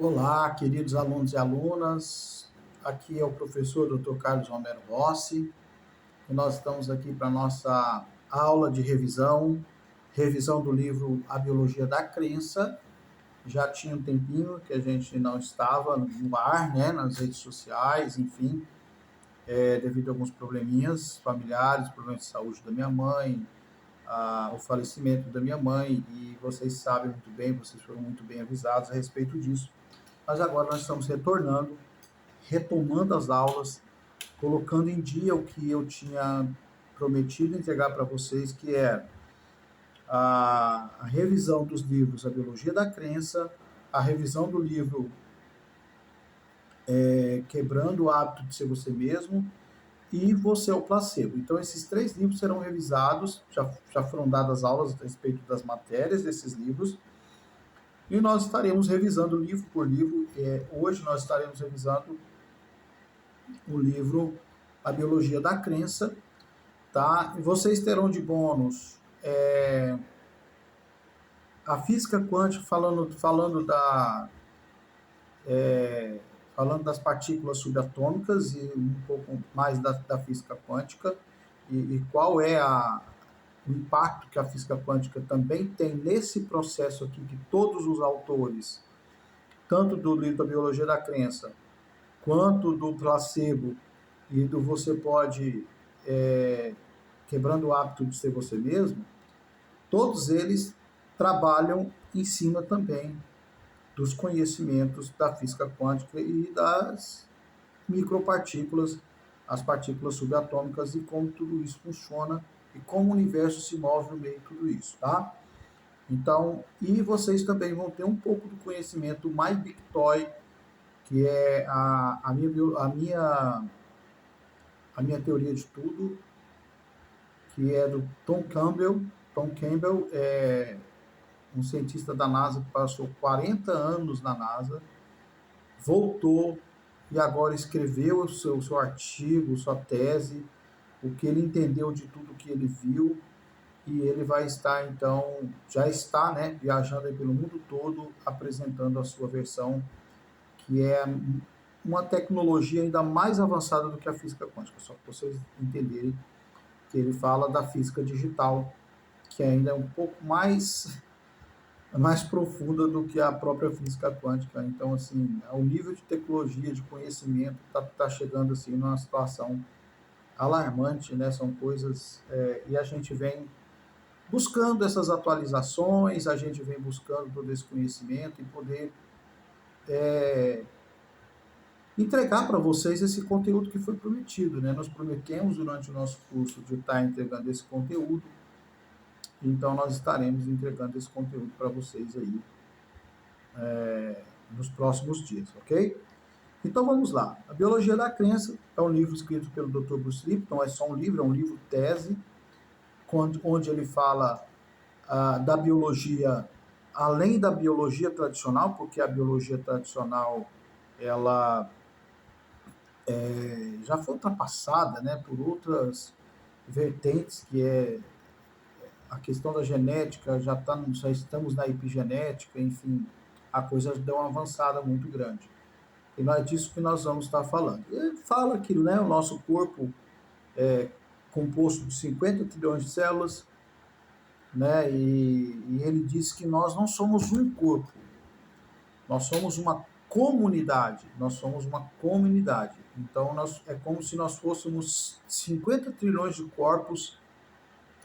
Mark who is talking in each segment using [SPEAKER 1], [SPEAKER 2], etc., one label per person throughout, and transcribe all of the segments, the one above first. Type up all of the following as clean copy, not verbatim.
[SPEAKER 1] Olá, queridos alunos e alunas. Aqui é o professor Dr. Carlos Romero Rossi. E nós estamos aqui para a nossa aula de revisão do livro A Biologia da Crença. Já tinha um tempinho que a gente não estava no ar, né, nas redes sociais, enfim, devido a alguns probleminhas familiares, problemas de saúde da minha mãe, o falecimento da minha mãe, e vocês sabem muito bem, vocês foram muito bem avisados a respeito disso. Mas agora nós estamos retomando as aulas, colocando em dia o que eu tinha prometido entregar para vocês, que é a revisão dos livros A Biologia da Crença, a revisão do livro Quebrando o Hábito de Ser Você Mesmo e Você é o Placebo. Então, esses 3 livros serão revisados, já foram dadas aulas a respeito das matérias desses livros, e nós estaremos revisando livro por livro. Hoje nós estaremos revisando o livro A Biologia da Crença, tá? E vocês terão de bônus a física quântica, falando das partículas subatômicas e um pouco mais da física quântica, e qual é o impacto que a física quântica também tem nesse processo aqui que todos os autores, tanto do livro da Biologia da Crença, quanto do placebo e do Você Pode, Quebrando o Hábito de Ser Você Mesmo, todos eles trabalham em cima também dos conhecimentos da física quântica e das micropartículas, as partículas subatômicas e como tudo isso funciona e como o universo se move no meio de tudo isso, tá? Então, e vocês também vão ter um pouco do conhecimento My Big Toy, que é a minha teoria de tudo, que é do Tom Campbell. Tom Campbell é um cientista da NASA que passou 40 anos na NASA, voltou e agora escreveu o seu artigo, sua tese, o que ele entendeu de tudo que ele viu, e ele vai estar, então, já está, né, viajando aí pelo mundo todo, apresentando a sua versão, que é uma tecnologia ainda mais avançada do que a física quântica, só para vocês entenderem que ele fala da física digital, que ainda é um pouco mais profunda do que a própria física quântica. Então, assim, o nível de tecnologia, de conhecimento, tá chegando assim numa situação alarmante, né? São coisas e a gente vem buscando essas atualizações, a gente vem buscando todo esse conhecimento e poder entregar para vocês esse conteúdo que foi prometido, né? Nós prometemos durante o nosso curso de estar entregando esse conteúdo, então nós estaremos entregando esse conteúdo para vocês aí nos próximos dias, ok? Então vamos lá. A Biologia da Crença é um livro escrito pelo Dr. Bruce Lipton, não é só um livro, é um livro tese, onde ele fala da biologia, além da biologia tradicional, porque a biologia tradicional ela já foi ultrapassada, né, por outras vertentes, que é a questão da genética, já estamos na epigenética, enfim, a coisa deu uma avançada muito grande. E não é disso que nós vamos estar falando. Ele fala que, né, o nosso corpo é composto de 50 trilhões de células, né, e ele diz que nós não somos um corpo, nós somos uma comunidade, Então, é como se nós fôssemos 50 trilhões de corpos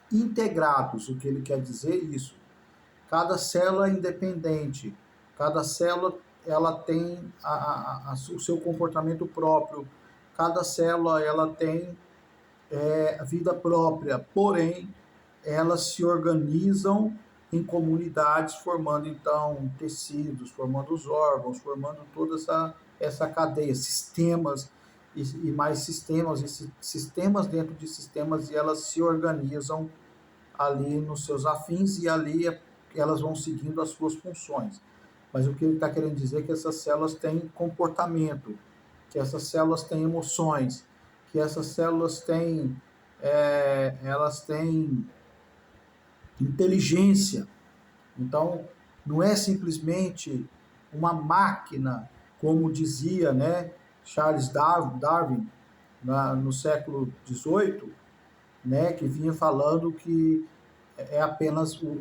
[SPEAKER 1] integrados. O que ele quer dizer é isso. Cada célula é independente, cada célula ela tem o seu comportamento próprio, cada célula ela tem vida própria, porém elas se organizam em comunidades, formando então tecidos, formando os órgãos, formando toda essa cadeia, sistemas e mais sistemas, e sistemas dentro de sistemas, e elas se organizam ali nos seus afins, e ali elas vão seguindo as suas funções. Mas o que ele está querendo dizer é que essas células têm comportamento, que essas células têm emoções, que essas células elas têm inteligência. Então, não é simplesmente uma máquina, como dizia, né, Charles Darwin no século XVIII, né, que vinha falando que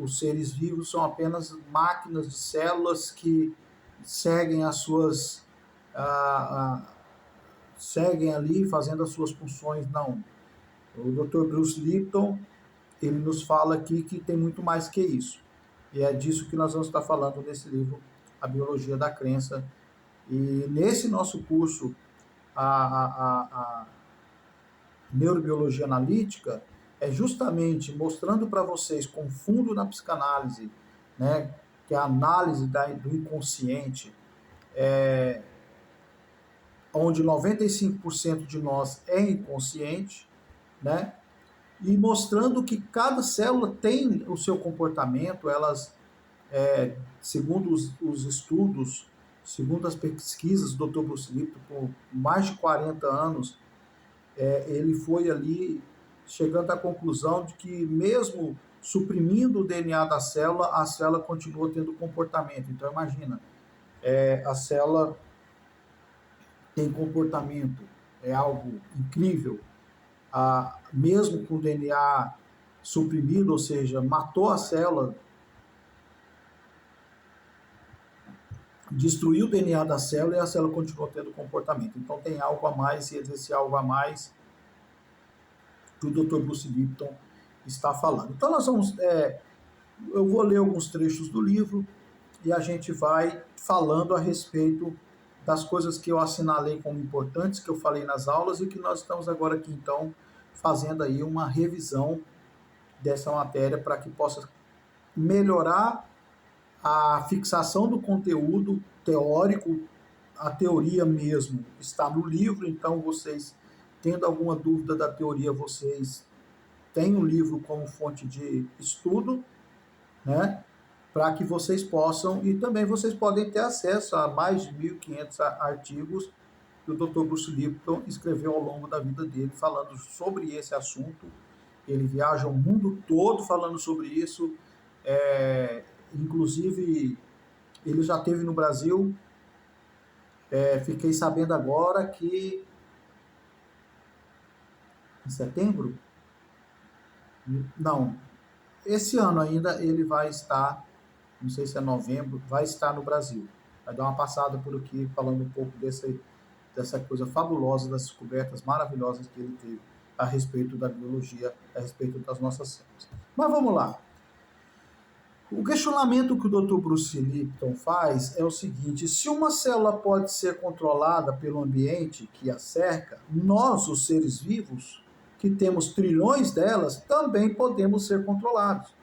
[SPEAKER 1] os seres vivos são apenas máquinas de células que seguem as suas seguem ali fazendo as suas funções. Não, o Dr. Bruce Lipton, ele nos fala aqui que tem muito mais que isso, e é disso que nós vamos estar falando nesse livro, A Biologia da Crença. E nesse nosso curso, a neurobiologia analítica, é justamente mostrando para vocês, com fundo na psicanálise, né, que é a análise do inconsciente, onde 95% de nós é inconsciente, né, e mostrando que cada célula tem o seu comportamento. Elas, segundo os estudos, segundo as pesquisas do Dr. Bruce Lipton, por mais de 40 anos, ele foi ali chegando à conclusão de que mesmo suprimindo o DNA da célula, a célula continua tendo comportamento. Então imagina, a célula tem comportamento, é algo incrível. Mesmo com o DNA suprimido, ou seja, matou a célula, destruiu o DNA da célula e a célula continua tendo comportamento. Então tem algo a mais, e esse algo a mais que o Dr. Bruce Lipton está falando. Então nós vamos, eu vou ler alguns trechos do livro e a gente vai falando a respeito das coisas que eu assinalei como importantes, que eu falei nas aulas, e que nós estamos agora aqui então fazendo aí uma revisão dessa matéria para que possa melhorar a fixação do conteúdo teórico. A teoria mesmo está no livro, então vocês, tendo alguma dúvida da teoria, vocês têm o livro como fonte de estudo, né? Para que vocês possam, e também vocês podem ter acesso a mais de 1.500 artigos que o Dr. Bruce Lipton escreveu ao longo da vida dele, falando sobre esse assunto. Ele viaja o mundo todo falando sobre isso, inclusive ele já esteve no Brasil. Fiquei sabendo agora que em setembro, não, esse ano ainda ele vai estar, não sei se é novembro, vai estar no Brasil. Vai dar uma passada por aqui, falando um pouco dessa coisa fabulosa, das descobertas maravilhosas que ele teve a respeito da biologia, a respeito das nossas células. Mas vamos lá. O questionamento que o Dr. Bruce Lipton faz é o seguinte: se uma célula pode ser controlada pelo ambiente que a cerca, nós, os seres vivos, que temos trilhões delas, também podemos ser controlados.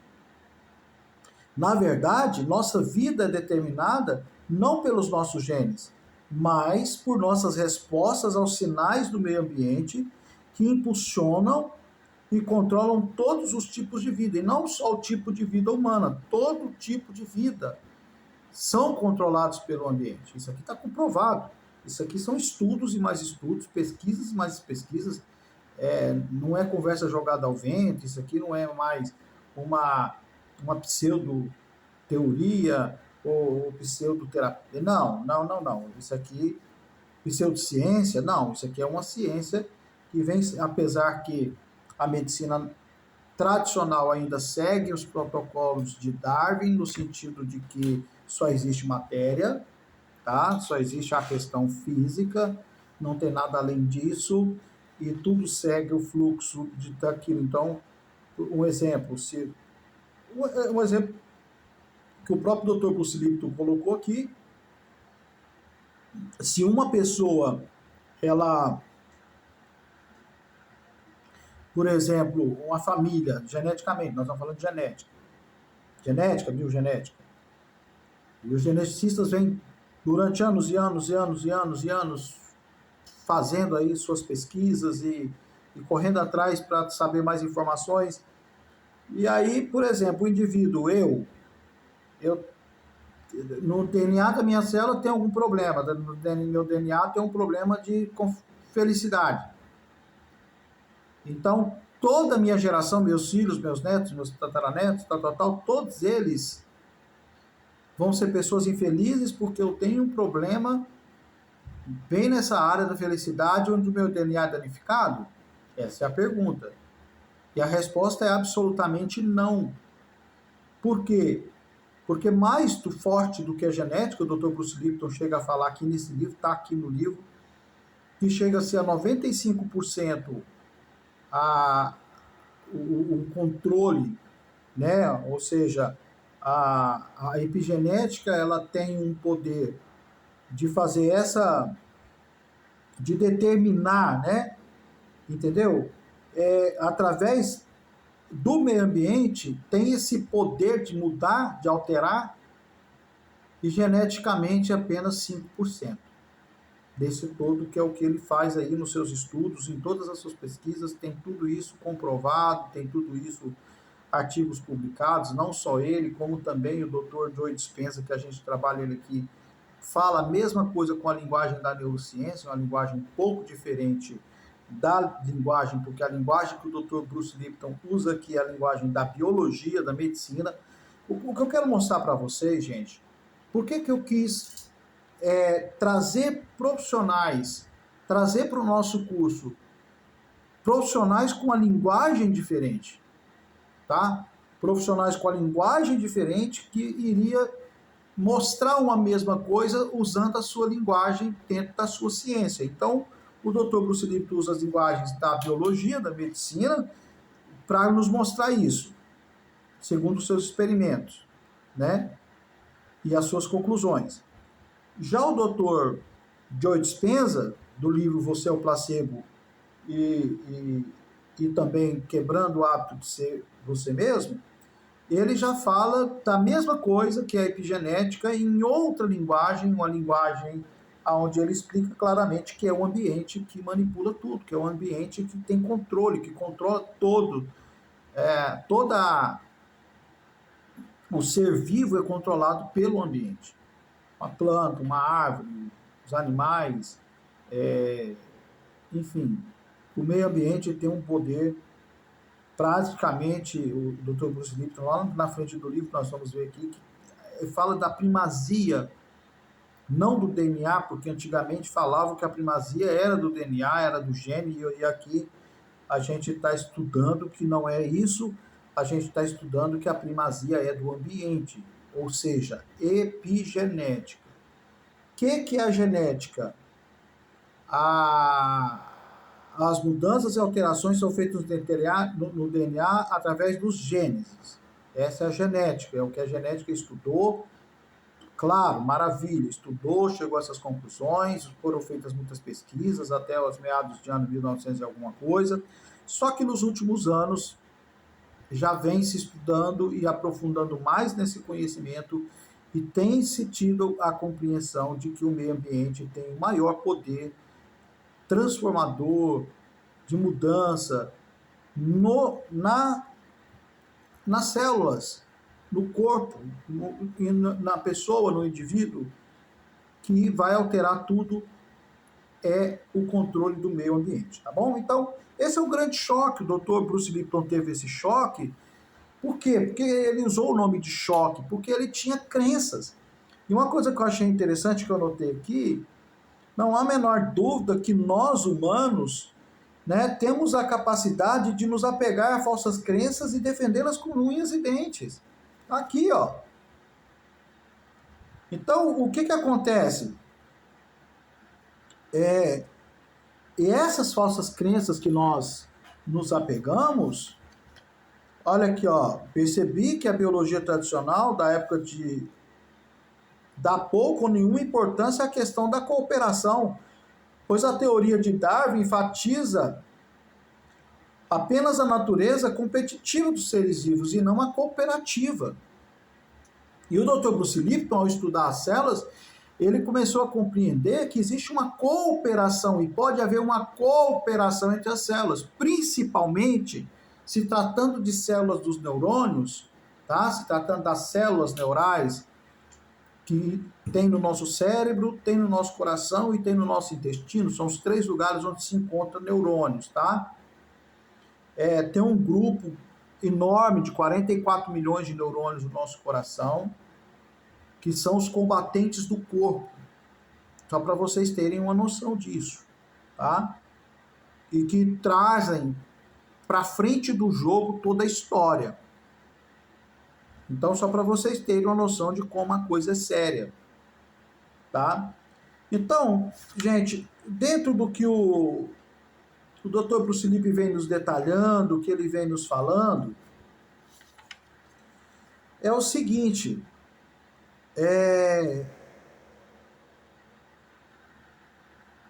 [SPEAKER 1] Na verdade, nossa vida é determinada não pelos nossos genes, mas por nossas respostas aos sinais do meio ambiente que impulsionam e controlam todos os tipos de vida, e não só o tipo de vida humana, todo tipo de vida são controlados pelo ambiente. Isso aqui está comprovado. Isso aqui são estudos e mais estudos, pesquisas e mais pesquisas. Não é conversa jogada ao vento, isso aqui não é mais uma pseudo-teoria ou pseudoterapia. Não. Isso aqui, pseudociência, não. Isso aqui é uma ciência que vem, apesar que a medicina tradicional ainda segue os protocolos de Darwin, no sentido de que só existe matéria, tá? Só existe a questão física, não tem nada além disso, e tudo segue o fluxo daquilo. Então, um exemplo que o próprio Dr. Bruce Lipton colocou aqui: se uma pessoa, por exemplo, uma família, geneticamente, nós estamos falando de genética, biogenética, e os geneticistas vêm durante anos e anos e anos e anos e anos fazendo aí suas pesquisas e correndo atrás para saber mais informações. E aí, por exemplo, o indivíduo, eu no DNA da minha célula tem algum problema, no meu DNA tem um problema de felicidade. Então, toda a minha geração, meus filhos, meus netos, meus tataranetos, todos eles vão ser pessoas infelizes porque eu tenho um problema bem nessa área da felicidade onde o meu DNA é danificado? Essa é a pergunta. E a resposta é absolutamente não. Por quê? Porque mais forte do que a genética, o Dr. Bruce Lipton chega a falar aqui nesse livro, está aqui no livro, que chega a ser a 95% o controle, né? Ou seja, a epigenética ela tem um poder de fazer de determinar, né? Entendeu? Através do meio ambiente, tem esse poder de mudar, de alterar, e geneticamente apenas 5% desse todo, que é o que ele faz aí nos seus estudos, em todas as suas pesquisas, tem tudo isso comprovado, tem tudo isso, artigos publicados, não só ele, como também o Dr. Joe Dispenza, que a gente trabalha ele aqui, fala a mesma coisa com a linguagem da neurociência, uma linguagem um pouco diferente da linguagem, porque a linguagem que o Dr. Bruce Lipton usa aqui é a linguagem da biologia, da medicina. O que eu quero mostrar para vocês, gente, por que eu quis trazer profissionais, trazer para o nosso curso profissionais com a linguagem diferente, tá? Profissionais com a linguagem diferente que iria mostrar uma mesma coisa usando a sua linguagem dentro da sua ciência. Então, o Dr. Bruce Lipton usa as linguagens da biologia, da medicina, para nos mostrar isso, segundo os seus experimentos, né? E as suas conclusões. Já o Dr. Joe Dispenza, do livro Você é o Placebo e também Quebrando o Hábito de Ser Você Mesmo, ele já fala da mesma coisa que a epigenética em outra linguagem, uma linguagem onde ele explica claramente que é um ambiente que manipula tudo, que é um ambiente que tem controle, que controla toda o ser vivo é controlado pelo ambiente. Uma planta, uma árvore, os animais, enfim, o meio ambiente tem um poder praticamente, o Dr. Bruce Lipton, lá na frente do livro, nós vamos ver aqui, que fala da primazia, não do DNA, porque antigamente falavam que a primazia era do DNA, era do gene, e aqui a gente está estudando que não é isso, a gente está estudando que a primazia é do ambiente, ou seja, epigenética. O que é a genética? As mudanças e alterações são feitas no DNA através dos genes. Essa é a genética, é o que a genética estudou. Claro, maravilha, estudou, chegou a essas conclusões, foram feitas muitas pesquisas até os meados de ano 1900 e alguma coisa. Só que nos últimos anos já vem se estudando e aprofundando mais nesse conhecimento e tem se tido a compreensão de que o meio ambiente tem o maior poder transformador, de mudança nas células, no corpo, na pessoa, no indivíduo, que vai alterar tudo é o controle do meio ambiente, tá bom? Então, esse é o grande choque, o Dr. Bruce Lipton teve esse choque, por quê? Porque ele usou o nome de choque, porque ele tinha crenças. E uma coisa que eu achei interessante, que eu anotei aqui, não há a menor dúvida que nós, humanos, né, temos a capacidade de nos apegar a falsas crenças e defendê-las com unhas e dentes. Aqui, ó. Então, o que acontece? E essas falsas crenças que nós nos apegamos, olha aqui, ó, percebi que a biologia tradicional da época de dá pouco ou nenhuma importância à questão da cooperação, pois a teoria de Darwin enfatiza apenas a natureza competitiva dos seres vivos e não a cooperativa. E o Dr. Bruce Lipton, ao estudar as células, ele começou a compreender que existe uma cooperação e pode haver uma cooperação entre as células, principalmente se tratando de células dos neurônios, tá? Se tratando das células neurais que tem no nosso cérebro, tem no nosso coração e tem no nosso intestino. São os 3 lugares onde se encontram neurônios, tá? Tem um grupo enorme de 44 milhões de neurônios no nosso coração. que são os combatentes do corpo. Só para vocês terem uma noção disso, tá? E que trazem para frente do jogo toda a história. Então, só para vocês terem uma noção de como a coisa é séria, tá? Então, gente, dentro do que o Dr. Bruce Lipton vem nos detalhando, o que ele vem nos falando, é o seguinte,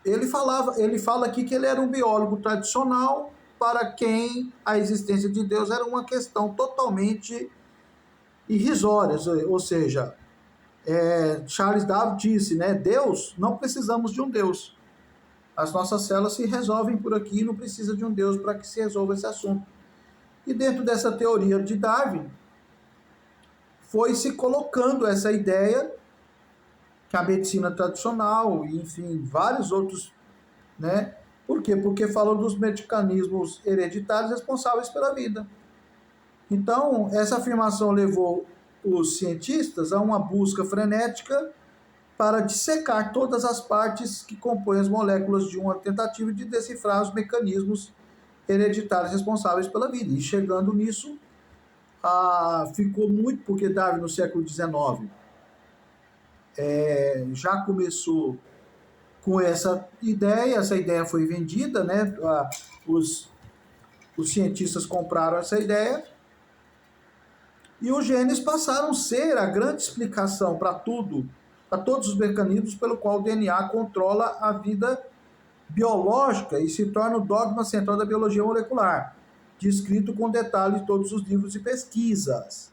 [SPEAKER 1] ele fala aqui que ele era um biólogo tradicional para quem a existência de Deus era uma questão totalmente irrisória, ou seja, Charles Darwin disse, né, Deus, não precisamos de um Deus. As nossas células se resolvem por aqui e não precisa de um Deus para que se resolva esse assunto. E dentro dessa teoria de Darwin, foi se colocando essa ideia que a medicina tradicional, e, enfim, vários outros, né? Por quê? Porque falam dos mecanismos hereditários responsáveis pela vida. Então, essa afirmação levou os cientistas a uma busca frenética para dissecar todas as partes que compõem as moléculas de uma tentativa de decifrar os mecanismos hereditários responsáveis pela vida. E chegando nisso, ficou muito, porque Darwin no século XIX já começou com essa ideia foi vendida, né? Os cientistas compraram essa ideia e os genes passaram a ser a grande explicação para tudo, para todos os mecanismos pelo qual o DNA controla a vida biológica e se torna o dogma central da biologia molecular, descrito com detalhes em todos os livros e pesquisas.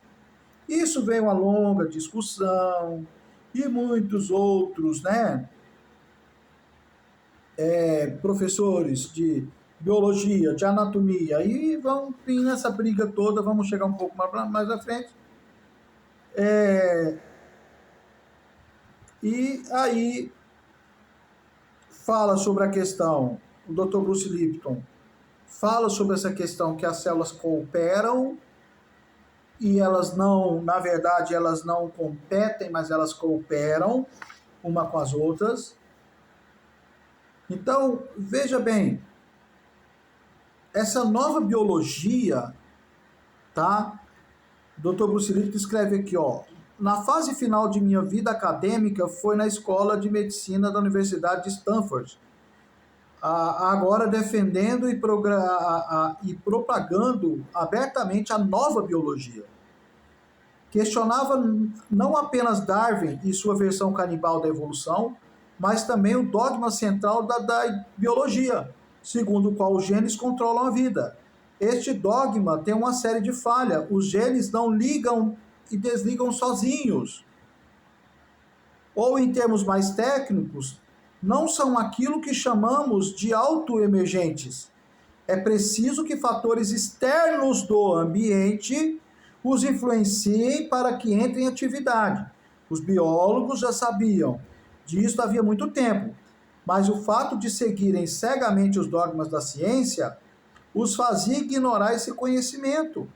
[SPEAKER 1] Isso veio uma longa discussão e muitos outros, né, professores de biologia, de anatomia, e vão vir nessa briga toda, vamos chegar um pouco mais à frente. E aí fala sobre a questão, o Dr. Bruce Lipton fala sobre essa questão que as células cooperam e elas não, na verdade, elas não competem, mas elas cooperam uma com as outras. Então, veja bem, essa nova biologia, tá? O Dr. Bruce Lipton escreve aqui, ó, na fase final de minha vida acadêmica foi na Escola de Medicina da Universidade de Stanford, agora defendendo e propagando abertamente a nova biologia. Questionava não apenas Darwin e sua versão canibal da evolução, mas também o dogma central da biologia, segundo o qual os genes controlam a vida. Este dogma tem uma série de falhas. Os genes não ligam e desligam sozinhos. Ou, em termos mais técnicos, não são aquilo que chamamos de autoemergentes. É preciso que fatores externos do ambiente os influenciem para que entrem em atividade. Os biólogos já sabiam disso havia muito tempo, mas o fato de seguirem cegamente os dogmas da ciência os fazia ignorar esse conhecimento.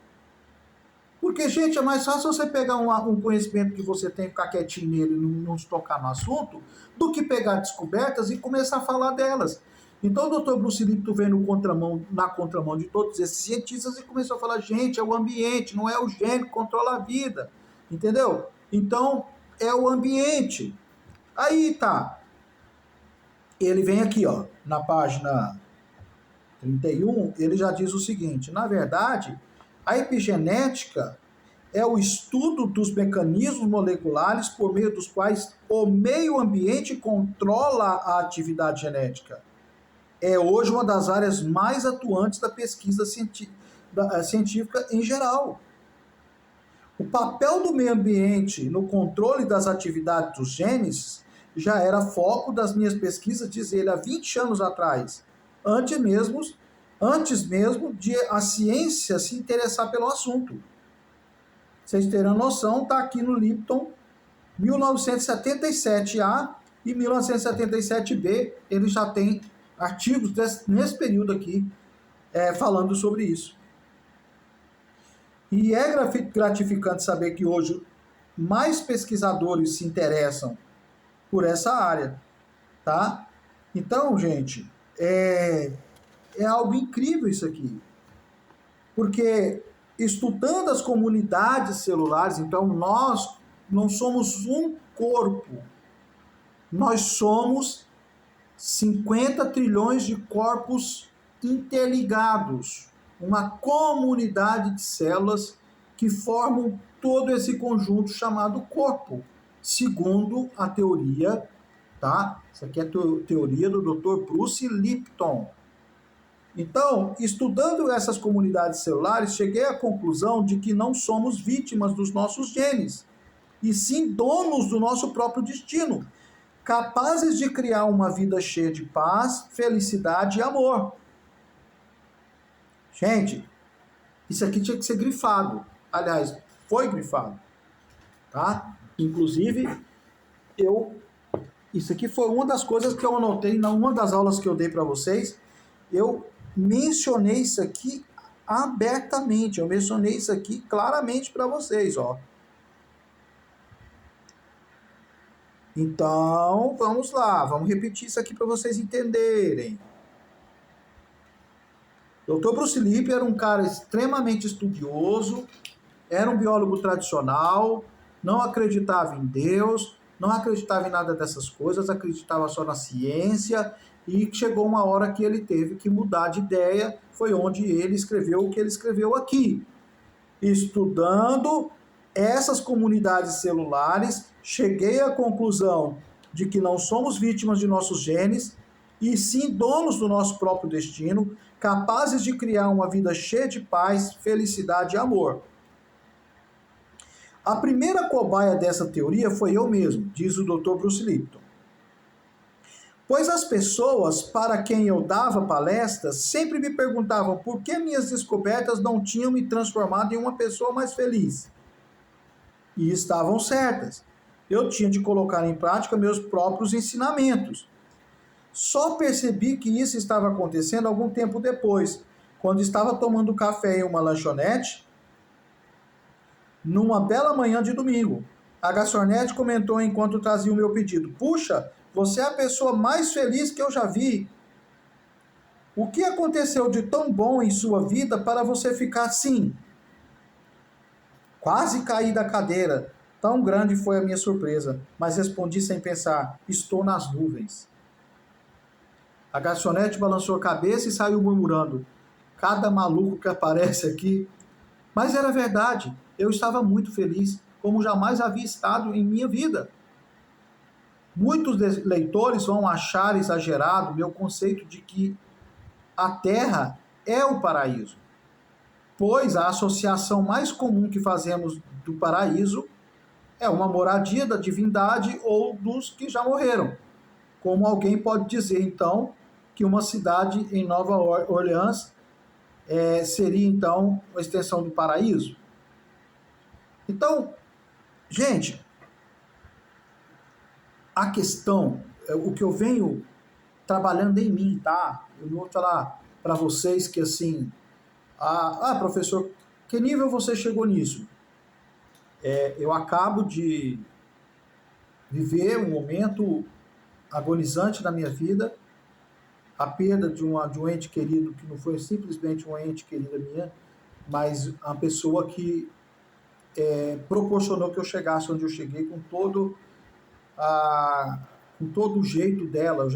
[SPEAKER 1] Porque, gente, é mais fácil você pegar um conhecimento que você tem, ficar quietinho nele e não se tocar no assunto, do que pegar descobertas e começar a falar delas. Então, o Dr. Bruce Lipton veio na contramão de todos esses cientistas e começou a falar, gente, é o ambiente, não é o gene que controla a vida. Entendeu? Então, é o ambiente. Aí tá. Ele vem aqui, ó, na página 31, ele já diz o seguinte, na verdade, a epigenética é o estudo dos mecanismos moleculares por meio dos quais o meio ambiente controla a atividade genética. É hoje uma das áreas mais atuantes da pesquisa científica em geral. O papel do meio ambiente no controle das atividades dos genes já era foco das minhas pesquisas, diz ele, há 20 anos atrás, antes mesmo de a ciência se interessar pelo assunto. Vocês terão noção, está aqui no Lipton, 1977A e 1977B, ele já tem artigos nesse período aqui, falando sobre isso. E é gratificante saber que hoje mais pesquisadores se interessam por essa área, tá? Então, gente, é algo incrível isso aqui, porque estudando as comunidades celulares, então nós não somos um corpo, nós somos 50 trilhões de corpos interligados, uma comunidade de células que formam todo esse conjunto chamado corpo, segundo a teoria, tá? Isso aqui é a teoria do Dr. Bruce Lipton. Então, estudando essas comunidades celulares, cheguei à conclusão de que não somos vítimas dos nossos genes, e sim donos do nosso próprio destino, capazes de criar uma vida cheia de paz, felicidade e amor. Gente, isso aqui tinha que ser grifado. Aliás, foi grifado, tá? Inclusive, isso aqui foi uma das coisas que eu anotei numa das aulas que eu dei para vocês. Eu mencionei isso aqui abertamente, eu mencionei isso aqui claramente para vocês, ó. Então, vamos lá, vamos repetir isso aqui para vocês entenderem. Dr. Bruce Lipton era um cara extremamente estudioso, era um biólogo tradicional, não acreditava em Deus, não acreditava em nada dessas coisas, acreditava só na ciência, e chegou uma hora que ele teve que mudar de ideia, foi onde ele escreveu o que ele escreveu aqui. Estudando essas comunidades celulares, cheguei à conclusão de que não somos vítimas de nossos genes, e sim donos do nosso próprio destino, capazes de criar uma vida cheia de paz, felicidade e amor. A primeira cobaia dessa teoria foi eu mesmo, diz o Dr. Bruce Lipton. Pois as pessoas para quem eu dava palestras sempre me perguntavam por que minhas descobertas não tinham me transformado em uma pessoa mais feliz. E estavam certas. Eu tinha de colocar em prática meus próprios ensinamentos. Só percebi que isso estava acontecendo algum tempo depois, quando estava tomando café em uma lanchonete, numa bela manhã de domingo. A garçonete comentou enquanto trazia o meu pedido: "Puxa, você é a pessoa mais feliz que eu já vi. O que aconteceu de tão bom em sua vida para você ficar assim?" Quase caí da cadeira. Tão grande foi a minha surpresa, mas respondi sem pensar: "Estou nas nuvens." A garçonete balançou a cabeça e saiu murmurando: "Cada maluco que aparece aqui." Mas era verdade, eu estava muito feliz, como jamais havia estado em minha vida. Muitos leitores vão achar exagerado meu conceito de que a Terra é o paraíso, pois a associação mais comum que fazemos do paraíso é uma moradia da divindade ou dos que já morreram. Como alguém pode dizer, então, que uma cidade em Nova Orleans seria, então, uma extensão do paraíso? Então, gente, a questão, o que eu venho trabalhando em mim, tá? Eu não vou falar para vocês que, assim, professor, que nível você chegou nisso? Eu acabo de viver um momento agonizante na minha vida, a perda de um ente querido, que não foi simplesmente um ente querido minha, mas uma pessoa que proporcionou que eu chegasse onde eu cheguei com todo o jeito dela.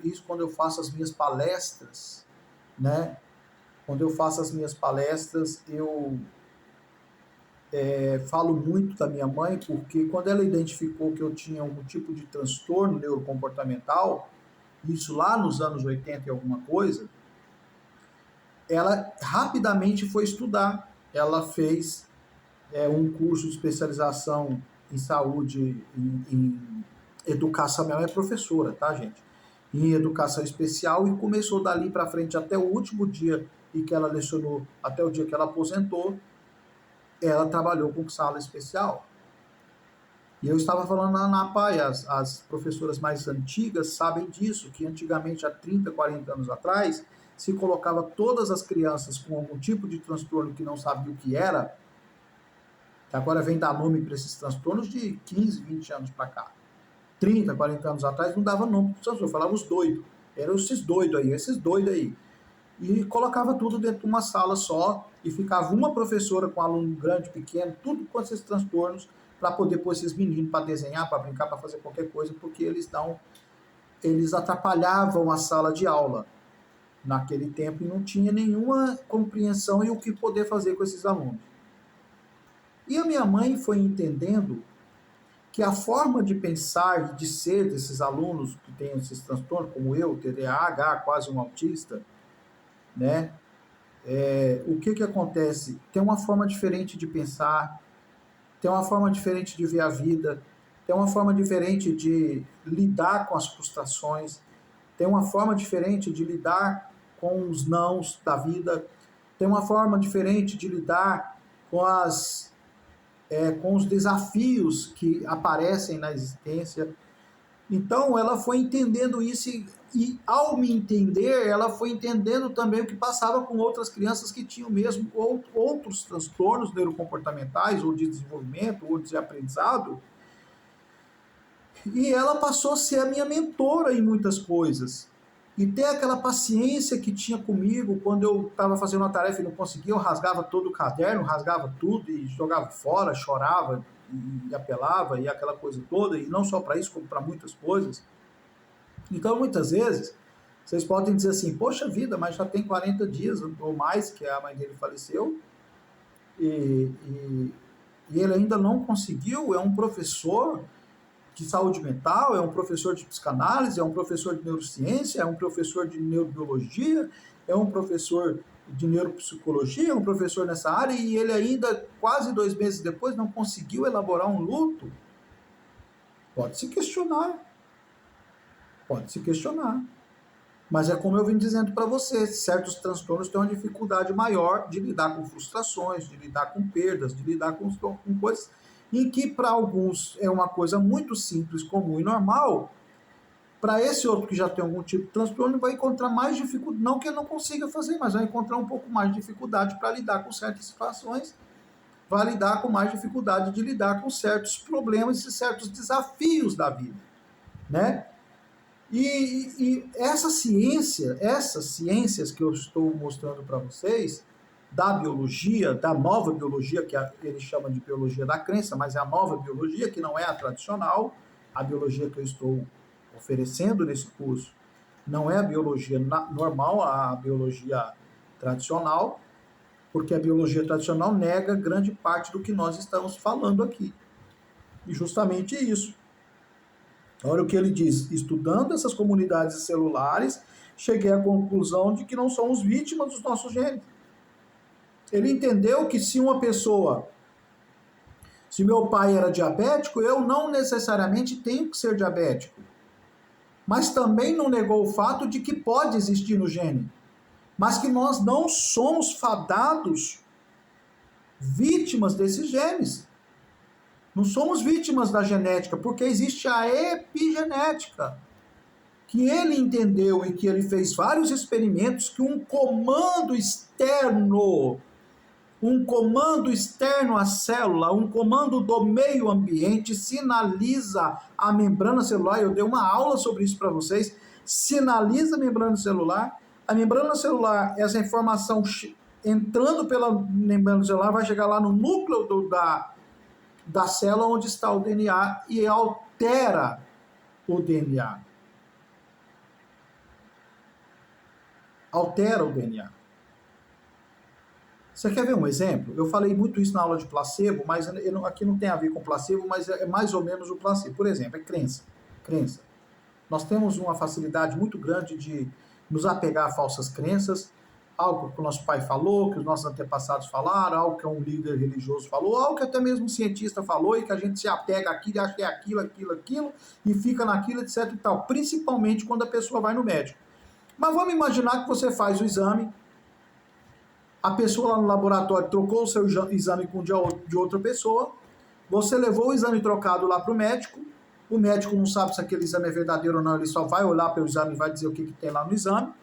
[SPEAKER 1] Isso quando eu faço as minhas palestras, né? Quando eu faço as minhas palestras, eu falo muito da minha mãe, porque quando ela identificou que eu tinha algum tipo de transtorno neurocomportamental, isso lá nos anos 80 e alguma coisa, ela rapidamente foi estudar. Ela fez um curso de especialização em saúde, em educação. Minha mãe é professora, tá, gente? Em educação especial, e começou dali para frente até o último dia em que ela lecionou, até o dia que ela aposentou, ela trabalhou com sala especial. E eu estava falando na APAE, as professoras mais antigas sabem disso, que antigamente, há 30, 40 anos atrás, se colocava todas as crianças com algum tipo de transtorno que não sabia o que era, que agora vem dar nome para esses transtornos de 15, 20 anos para cá. 30, 40 anos atrás não dava nome para os transtornos, falava os doidos. Eram esses doidos aí. E colocava tudo dentro de uma sala só e ficava uma professora com aluno grande, pequeno, tudo com esses transtornos para poder pôr esses meninos para desenhar, para brincar, para fazer qualquer coisa, porque eles atrapalhavam a sala de aula naquele tempo e não tinha nenhuma compreensão e o que poder fazer com esses alunos. E a minha mãe foi entendendo que a forma de pensar e de ser desses alunos que têm esses transtornos, como eu, TDAH, quase um autista, né? O que acontece? Tem uma forma diferente de pensar, tem uma forma diferente de ver a vida, tem uma forma diferente de lidar com as frustrações, tem uma forma diferente de lidar com os nãos da vida, tem uma forma diferente de lidar com os desafios que aparecem na existência. Então, ela foi entendendo isso e, ao me entender, ela foi entendendo também o que passava com outras crianças que tinham mesmo outros transtornos neurocomportamentais, ou de desenvolvimento, ou de aprendizado. E ela passou a ser a minha mentora em muitas coisas. E ter aquela paciência que tinha comigo quando eu estava fazendo uma tarefa e não conseguia, eu rasgava todo o caderno, rasgava tudo e jogava fora, chorava e apelava e aquela coisa toda, e não só para isso, como para muitas coisas. Então, muitas vezes, vocês podem dizer assim, poxa vida, mas já tem 40 dias ou mais que a mãe dele faleceu e ele ainda não conseguiu, é um professor de saúde mental, é um professor de psicanálise, é um professor de neurociência, é um professor de neurobiologia, é um professor de neuropsicologia, é um professor nessa área, e ele ainda, quase 2 meses depois, não conseguiu elaborar um luto. Pode se questionar. Mas é como eu vim dizendo para você, certos transtornos têm uma dificuldade maior de lidar com frustrações, de lidar com perdas, de lidar com coisas em que para alguns é uma coisa muito simples, comum e normal. Para esse outro que já tem algum tipo de transtorno, vai encontrar mais dificuldade, não que ele não consiga fazer, mas vai encontrar um pouco mais de dificuldade para lidar com certas situações, vai lidar com mais dificuldade de lidar com certos problemas e certos desafios da vida, né? E essas ciências que eu estou mostrando para vocês, da biologia, da nova biologia, que ele chama de biologia da crença, mas é a nova biologia, que não é a tradicional, a biologia que eu estou oferecendo nesse curso não é a biologia normal, a biologia tradicional, porque a biologia tradicional nega grande parte do que nós estamos falando aqui. E justamente isso. Olha o que ele diz, estudando essas comunidades celulares, cheguei à conclusão de que não somos vítimas dos nossos genes. Ele entendeu que se meu pai era diabético, eu não necessariamente tenho que ser diabético. Mas também não negou o fato de que pode existir no gene, mas que nós não somos fadados vítimas desses genes. Não somos vítimas da genética, porque existe a epigenética, que ele entendeu e que ele fez vários experimentos que um comando externo à célula, um comando do meio ambiente sinaliza a membrana celular. Eu dei uma aula sobre isso para vocês. Sinaliza a membrana celular, essa informação entrando pela membrana celular vai chegar lá no núcleo da célula onde está o DNA e altera o DNA. Você quer ver um exemplo? Eu falei muito isso na aula de placebo, mas aqui não tem a ver com placebo, mas é mais ou menos o placebo. Por exemplo, é crença. Nós temos uma facilidade muito grande de nos apegar a falsas crenças, algo que o nosso pai falou, que os nossos antepassados falaram, algo que um líder religioso falou, algo que até mesmo um cientista falou, e que a gente se apega àquilo, acha que é aquilo, e fica naquilo, etc e tal. Principalmente quando a pessoa vai no médico. Mas vamos imaginar que você faz o exame, a pessoa lá no laboratório trocou o seu exame com o de outra pessoa, você levou o exame trocado lá para o médico não sabe se aquele exame é verdadeiro ou não, ele só vai olhar para o exame e vai dizer o que tem lá no exame,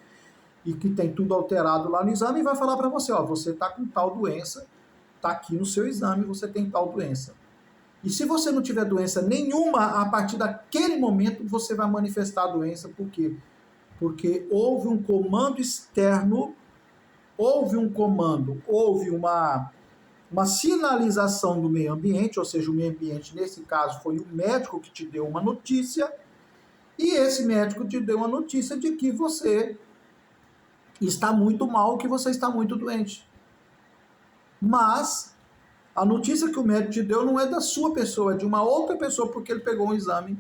[SPEAKER 1] e que tem tudo alterado lá no exame, e vai falar para você, ó, você está com tal doença, está aqui no seu exame, você tem tal doença. E se você não tiver doença nenhuma, a partir daquele momento você vai manifestar a doença. Por quê? Porque houve um comando externo, houve uma sinalização do meio ambiente, ou seja, o meio ambiente, nesse caso, foi o médico que te deu uma notícia, e esse médico te deu uma notícia de que você está muito mal, que você está muito doente. Mas a notícia que o médico te deu não é da sua pessoa, é de uma outra pessoa, porque ele pegou um exame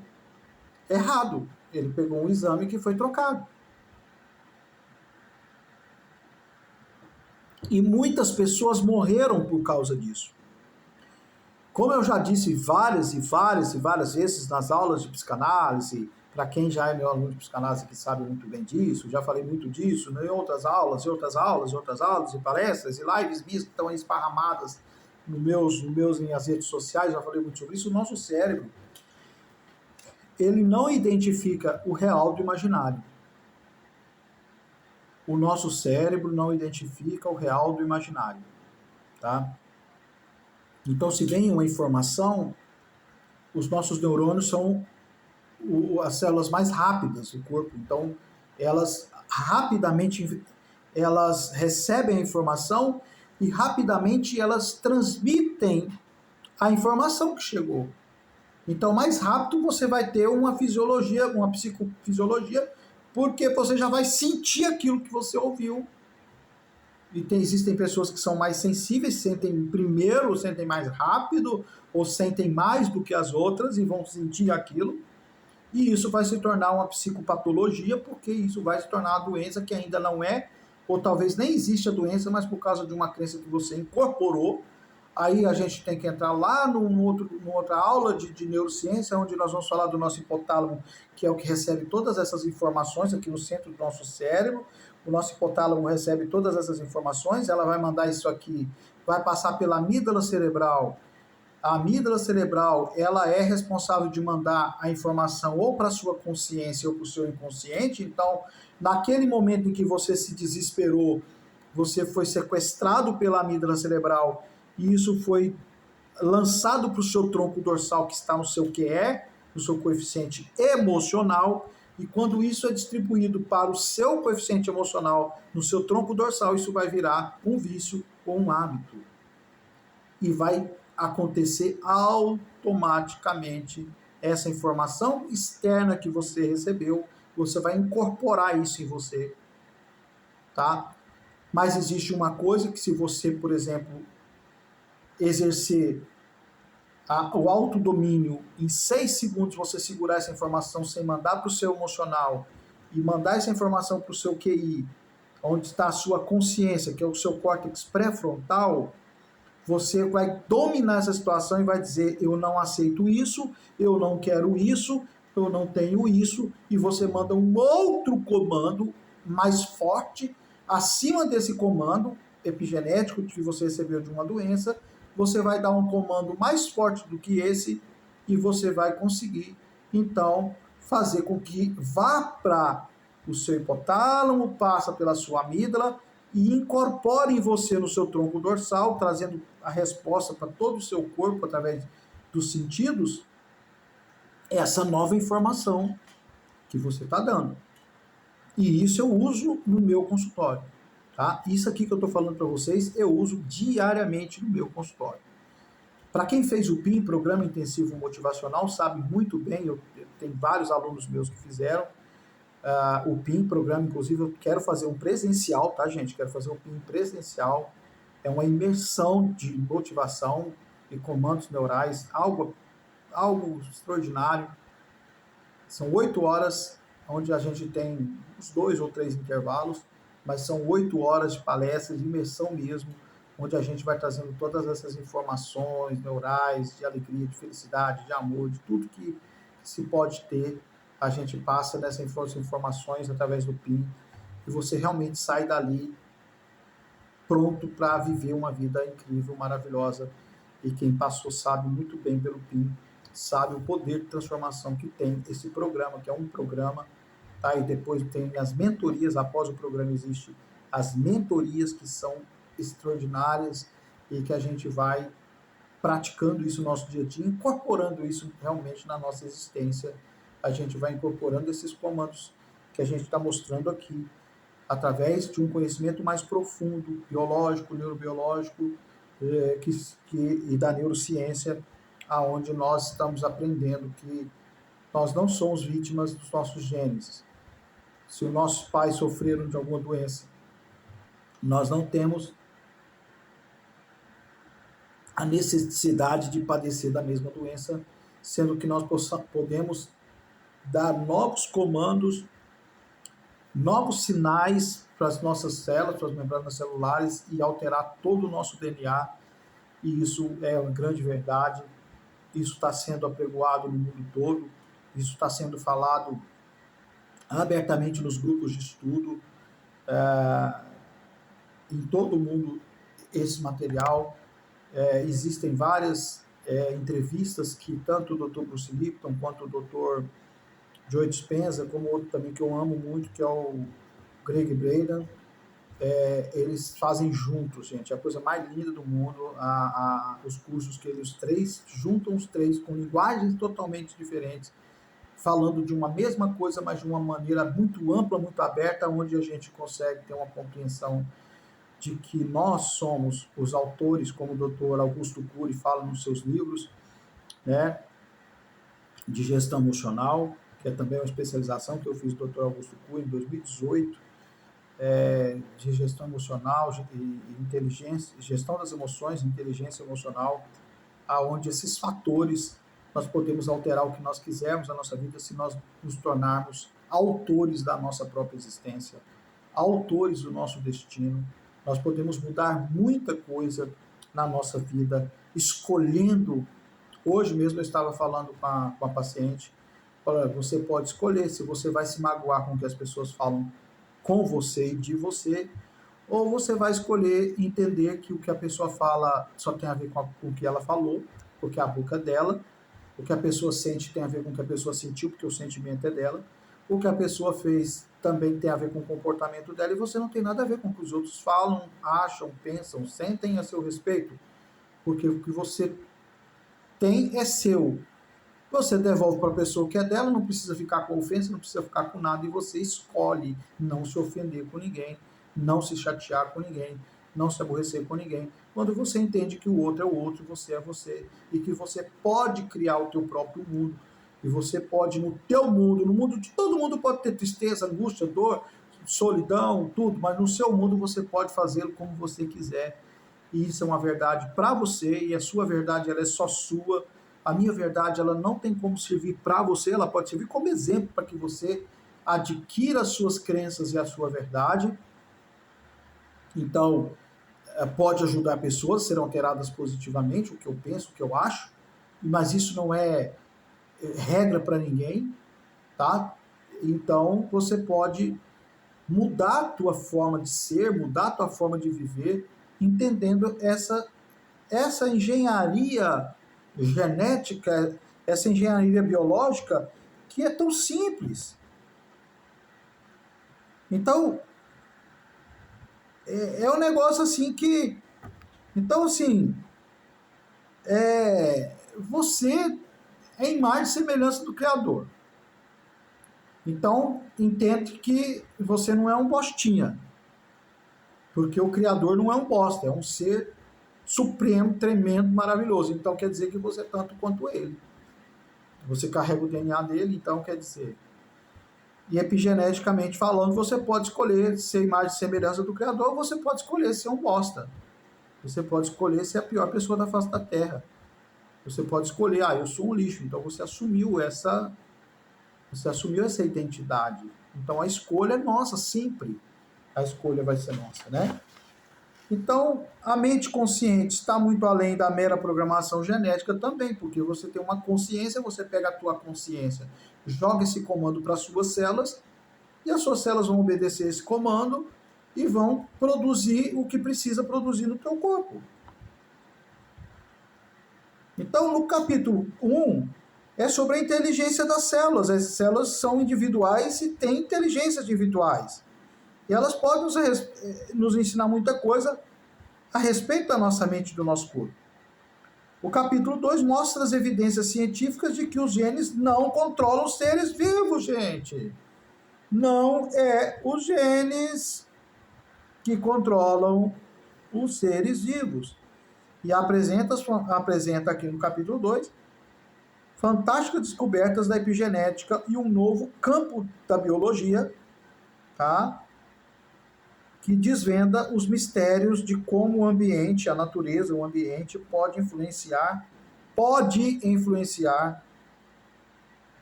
[SPEAKER 1] errado. Ele pegou um exame que foi trocado. E muitas pessoas morreram por causa disso. Como eu já disse várias vezes nas aulas de psicanálise, para quem já é meu aluno de psicanálise que sabe muito bem disso, já falei muito disso, né, em outras aulas, e palestras, e lives minhas que estão esparramadas em as redes sociais, já falei muito sobre isso. O nosso cérebro, ele não identifica o real do imaginário. O nosso cérebro não identifica o real do imaginário, tá? Então, se vem uma informação, os nossos neurônios são as células mais rápidas do corpo. Então, elas rapidamente elas recebem a informação e rapidamente elas transmitem a informação que chegou. Então, mais rápido você vai ter uma fisiologia, uma psicofisiologia, porque você já vai sentir aquilo que você ouviu. E existem pessoas que são mais sensíveis, sentem primeiro, sentem mais rápido, ou sentem mais do que as outras e vão sentir aquilo. E isso vai se tornar uma psicopatologia, porque isso vai se tornar uma doença que ainda não é, ou talvez nem existe a doença, mas por causa de uma crença que você incorporou. Aí a gente tem que entrar lá numa outra aula de neurociência, onde nós vamos falar do nosso hipotálamo, que é o que recebe todas essas informações aqui no centro do nosso cérebro. O nosso hipotálamo recebe todas essas informações, ela vai mandar isso aqui, vai passar pela amígdala cerebral. A amígdala cerebral, ela é responsável de mandar a informação ou para a sua consciência ou para o seu inconsciente. Então, naquele momento em que você se desesperou, você foi sequestrado pela amígdala cerebral e isso foi lançado para o seu tronco dorsal, que está no seu QE, no seu coeficiente emocional, e quando isso é distribuído para o seu coeficiente emocional no seu tronco dorsal, isso vai virar um vício ou um hábito. E vai acontecer automaticamente essa informação externa que você recebeu, você vai incorporar isso em você, tá? Mas existe uma coisa que, se você, por exemplo, exercer o autodomínio, em 6 segundos você segurar essa informação sem mandar para o seu emocional e mandar essa informação para o seu QI, onde está a sua consciência, que é o seu córtex pré-frontal, você vai dominar essa situação e vai dizer: eu não aceito isso, eu não quero isso, eu não tenho isso, e você manda um outro comando mais forte, acima desse comando epigenético que você recebeu de uma doença. Você vai dar um comando mais forte do que esse e você vai conseguir, então, fazer com que vá para o seu hipotálamo, passa pela sua amígdala e incorpore em você, no seu tronco dorsal, trazendo a resposta para todo o seu corpo através dos sentidos, essa nova informação que você está dando. E isso eu uso no meu consultório. Tá? Isso aqui que eu estou falando para vocês, eu uso diariamente no meu consultório. Para quem fez o PIM, Programa Intensivo Motivacional, sabe muito bem, eu tenho vários alunos meus que fizeram o PIM, programa, inclusive eu quero fazer um presencial, tá, gente? Quero fazer um PIM presencial. É uma imersão de motivação e comandos neurais, algo extraordinário. São 8 horas, onde a gente tem uns 2 ou 3 intervalos, mas são 8 horas de palestras, de imersão mesmo, onde a gente vai trazendo todas essas informações neurais, de alegria, de felicidade, de amor, de tudo que se pode ter. A gente passa nessas informações através do PIM, e você realmente sai dali pronto para viver uma vida incrível, maravilhosa. E quem passou sabe muito bem pelo PIM, sabe o poder de transformação que tem esse programa, que é um programa, tá? E depois tem as mentorias, após o programa existe as mentorias, que são extraordinárias e que a gente vai praticando isso no nosso dia a dia, incorporando isso realmente na nossa existência. A gente vai incorporando esses comandos que a gente está mostrando aqui, através de um conhecimento mais profundo, biológico, neurobiológico, e da neurociência, aonde nós estamos aprendendo que nós não somos vítimas dos nossos genes. Se os nossos pais sofreram de alguma doença, nós não temos a necessidade de padecer da mesma doença, sendo que nós podemos dar novos comandos, novos sinais para as nossas células, para as membranas celulares e alterar todo o nosso DNA. E isso é uma grande verdade. Isso está sendo apregoado no mundo todo. Isso está sendo falado abertamente nos grupos de estudo. Em todo o mundo, esse material. Existem várias entrevistas que tanto o Dr. Bruce Lipton quanto o Dr. Joe Dispenza, como outro também que eu amo muito, que é o Greg Braden, eles fazem juntos, gente, é a coisa mais linda do mundo, os cursos que eles três juntam os três com linguagens totalmente diferentes, falando de uma mesma coisa, mas de uma maneira muito ampla, muito aberta, onde a gente consegue ter uma compreensão de que nós somos os autores, como o Dr. Augusto Cury fala nos seus livros, né, de gestão emocional, que é também uma especialização que eu fiz do Dr. Augusto Cury em 2018, de gestão emocional e inteligência, gestão das emoções, inteligência emocional, aonde esses fatores nós podemos alterar o que nós quisermos na nossa vida se nós nos tornarmos autores da nossa própria existência, autores do nosso destino. Nós podemos mudar muita coisa na nossa vida, escolhendo. Hoje mesmo eu estava falando com a paciente, você pode escolher se você vai se magoar com o que as pessoas falam com você e de você, ou você vai escolher entender que o que a pessoa fala só tem a ver com o que ela falou, porque é a boca dela, o que a pessoa sente tem a ver com o que a pessoa sentiu, porque o sentimento é dela, o que a pessoa fez também tem a ver com o comportamento dela, e você não tem nada a ver com o que os outros falam, acham, pensam, sentem a seu respeito, porque o que você tem é seu. Você devolve para a pessoa o que é dela, não precisa ficar com ofensa, não precisa ficar com nada, e você escolhe não se ofender com ninguém, não se chatear com ninguém, não se aborrecer com ninguém. Quando você entende que o outro é o outro, você é você, e que você pode criar o teu próprio mundo, e você pode, no teu mundo, no mundo de todo mundo pode ter tristeza, angústia, dor, solidão, tudo, mas no seu mundo você pode fazê-lo como você quiser, e isso é uma verdade para você, e a sua verdade ela é só sua. A minha verdade ela não tem como servir para você, ela pode servir como exemplo para que você adquira as suas crenças e a sua verdade. Então, pode ajudar pessoas a serem alteradas positivamente, o que eu penso, o que eu acho, mas isso não é regra para ninguém, tá? Então, você pode mudar a tua forma de ser, mudar a tua forma de viver, entendendo essa engenharia genética, essa engenharia biológica, que é tão simples. Então, é um negócio assim que... Então, assim, você é imagem e semelhança do Criador. Então, entende que você não é um bostinha, porque o Criador não é um bosta, é um ser supremo, tremendo, maravilhoso. Então, quer dizer que você é tanto quanto ele. Você carrega o DNA dele, então quer dizer... E epigeneticamente falando, você pode escolher ser imagem e semelhança do Criador, ou você pode escolher ser um bosta. Você pode escolher ser a pior pessoa da face da Terra. Você pode escolher, eu sou um lixo. Então você assumiu essa identidade. Então a escolha é nossa, sempre. A escolha vai ser nossa, né? Então, a mente consciente está muito além da mera programação genética também, porque você tem uma consciência, você pega a tua consciência, joga esse comando para as suas células, e as suas células vão obedecer esse comando e vão produzir o que precisa produzir no teu corpo. Então, no capítulo 1, é sobre a inteligência das células. As células são individuais e têm inteligências individuais. E elas podem nos ensinar muita coisa a respeito da nossa mente e do nosso corpo. O capítulo 2 mostra as evidências científicas de que os genes não controlam os seres vivos, gente. Não é os genes que controlam os seres vivos. E apresenta aqui no capítulo 2 fantásticas descobertas da epigenética e um novo campo da biologia, tá? Que desvenda os mistérios de como o ambiente, a natureza, o ambiente pode influenciar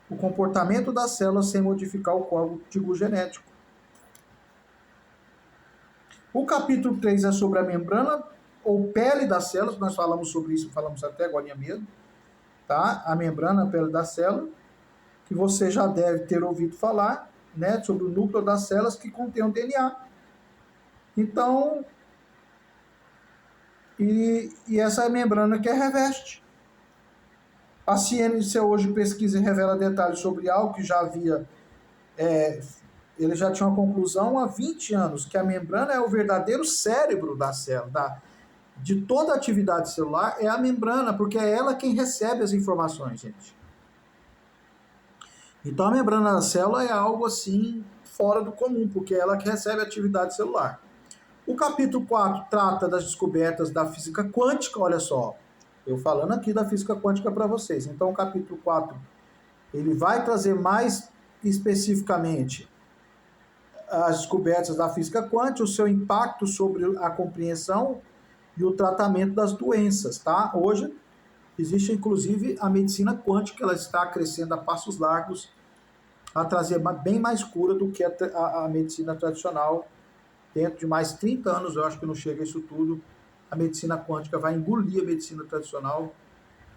[SPEAKER 1] o comportamento das células sem modificar o código genético. O capítulo 3 é sobre a membrana ou pele das células, nós falamos sobre isso, falamos até agora mesmo, tá? A membrana, a pele da célula, que você já deve ter ouvido falar, né, sobre o núcleo das células que contém o DNA. Então, e essa membrana que é reveste. A ciência hoje pesquisa e revela detalhes sobre algo que já havia, ele já tinha uma conclusão há 20 anos, que a membrana é o verdadeiro cérebro da célula, de toda a atividade celular, é a membrana, porque é ela quem recebe as informações, gente. Então a membrana da célula é algo assim fora do comum, porque é ela que recebe a atividade celular. O capítulo 4 trata das descobertas da física quântica, olha só, eu falando aqui da física quântica para vocês. Então o capítulo 4, ele vai trazer mais especificamente as descobertas da física quântica, o seu impacto sobre a compreensão e o tratamento das doenças, tá? Hoje existe inclusive a medicina quântica, ela está crescendo a passos largos, a trazer bem mais cura do que a medicina tradicional. Dentro de mais 30 anos, eu acho que não chega a isso tudo, a medicina quântica vai engolir a medicina tradicional.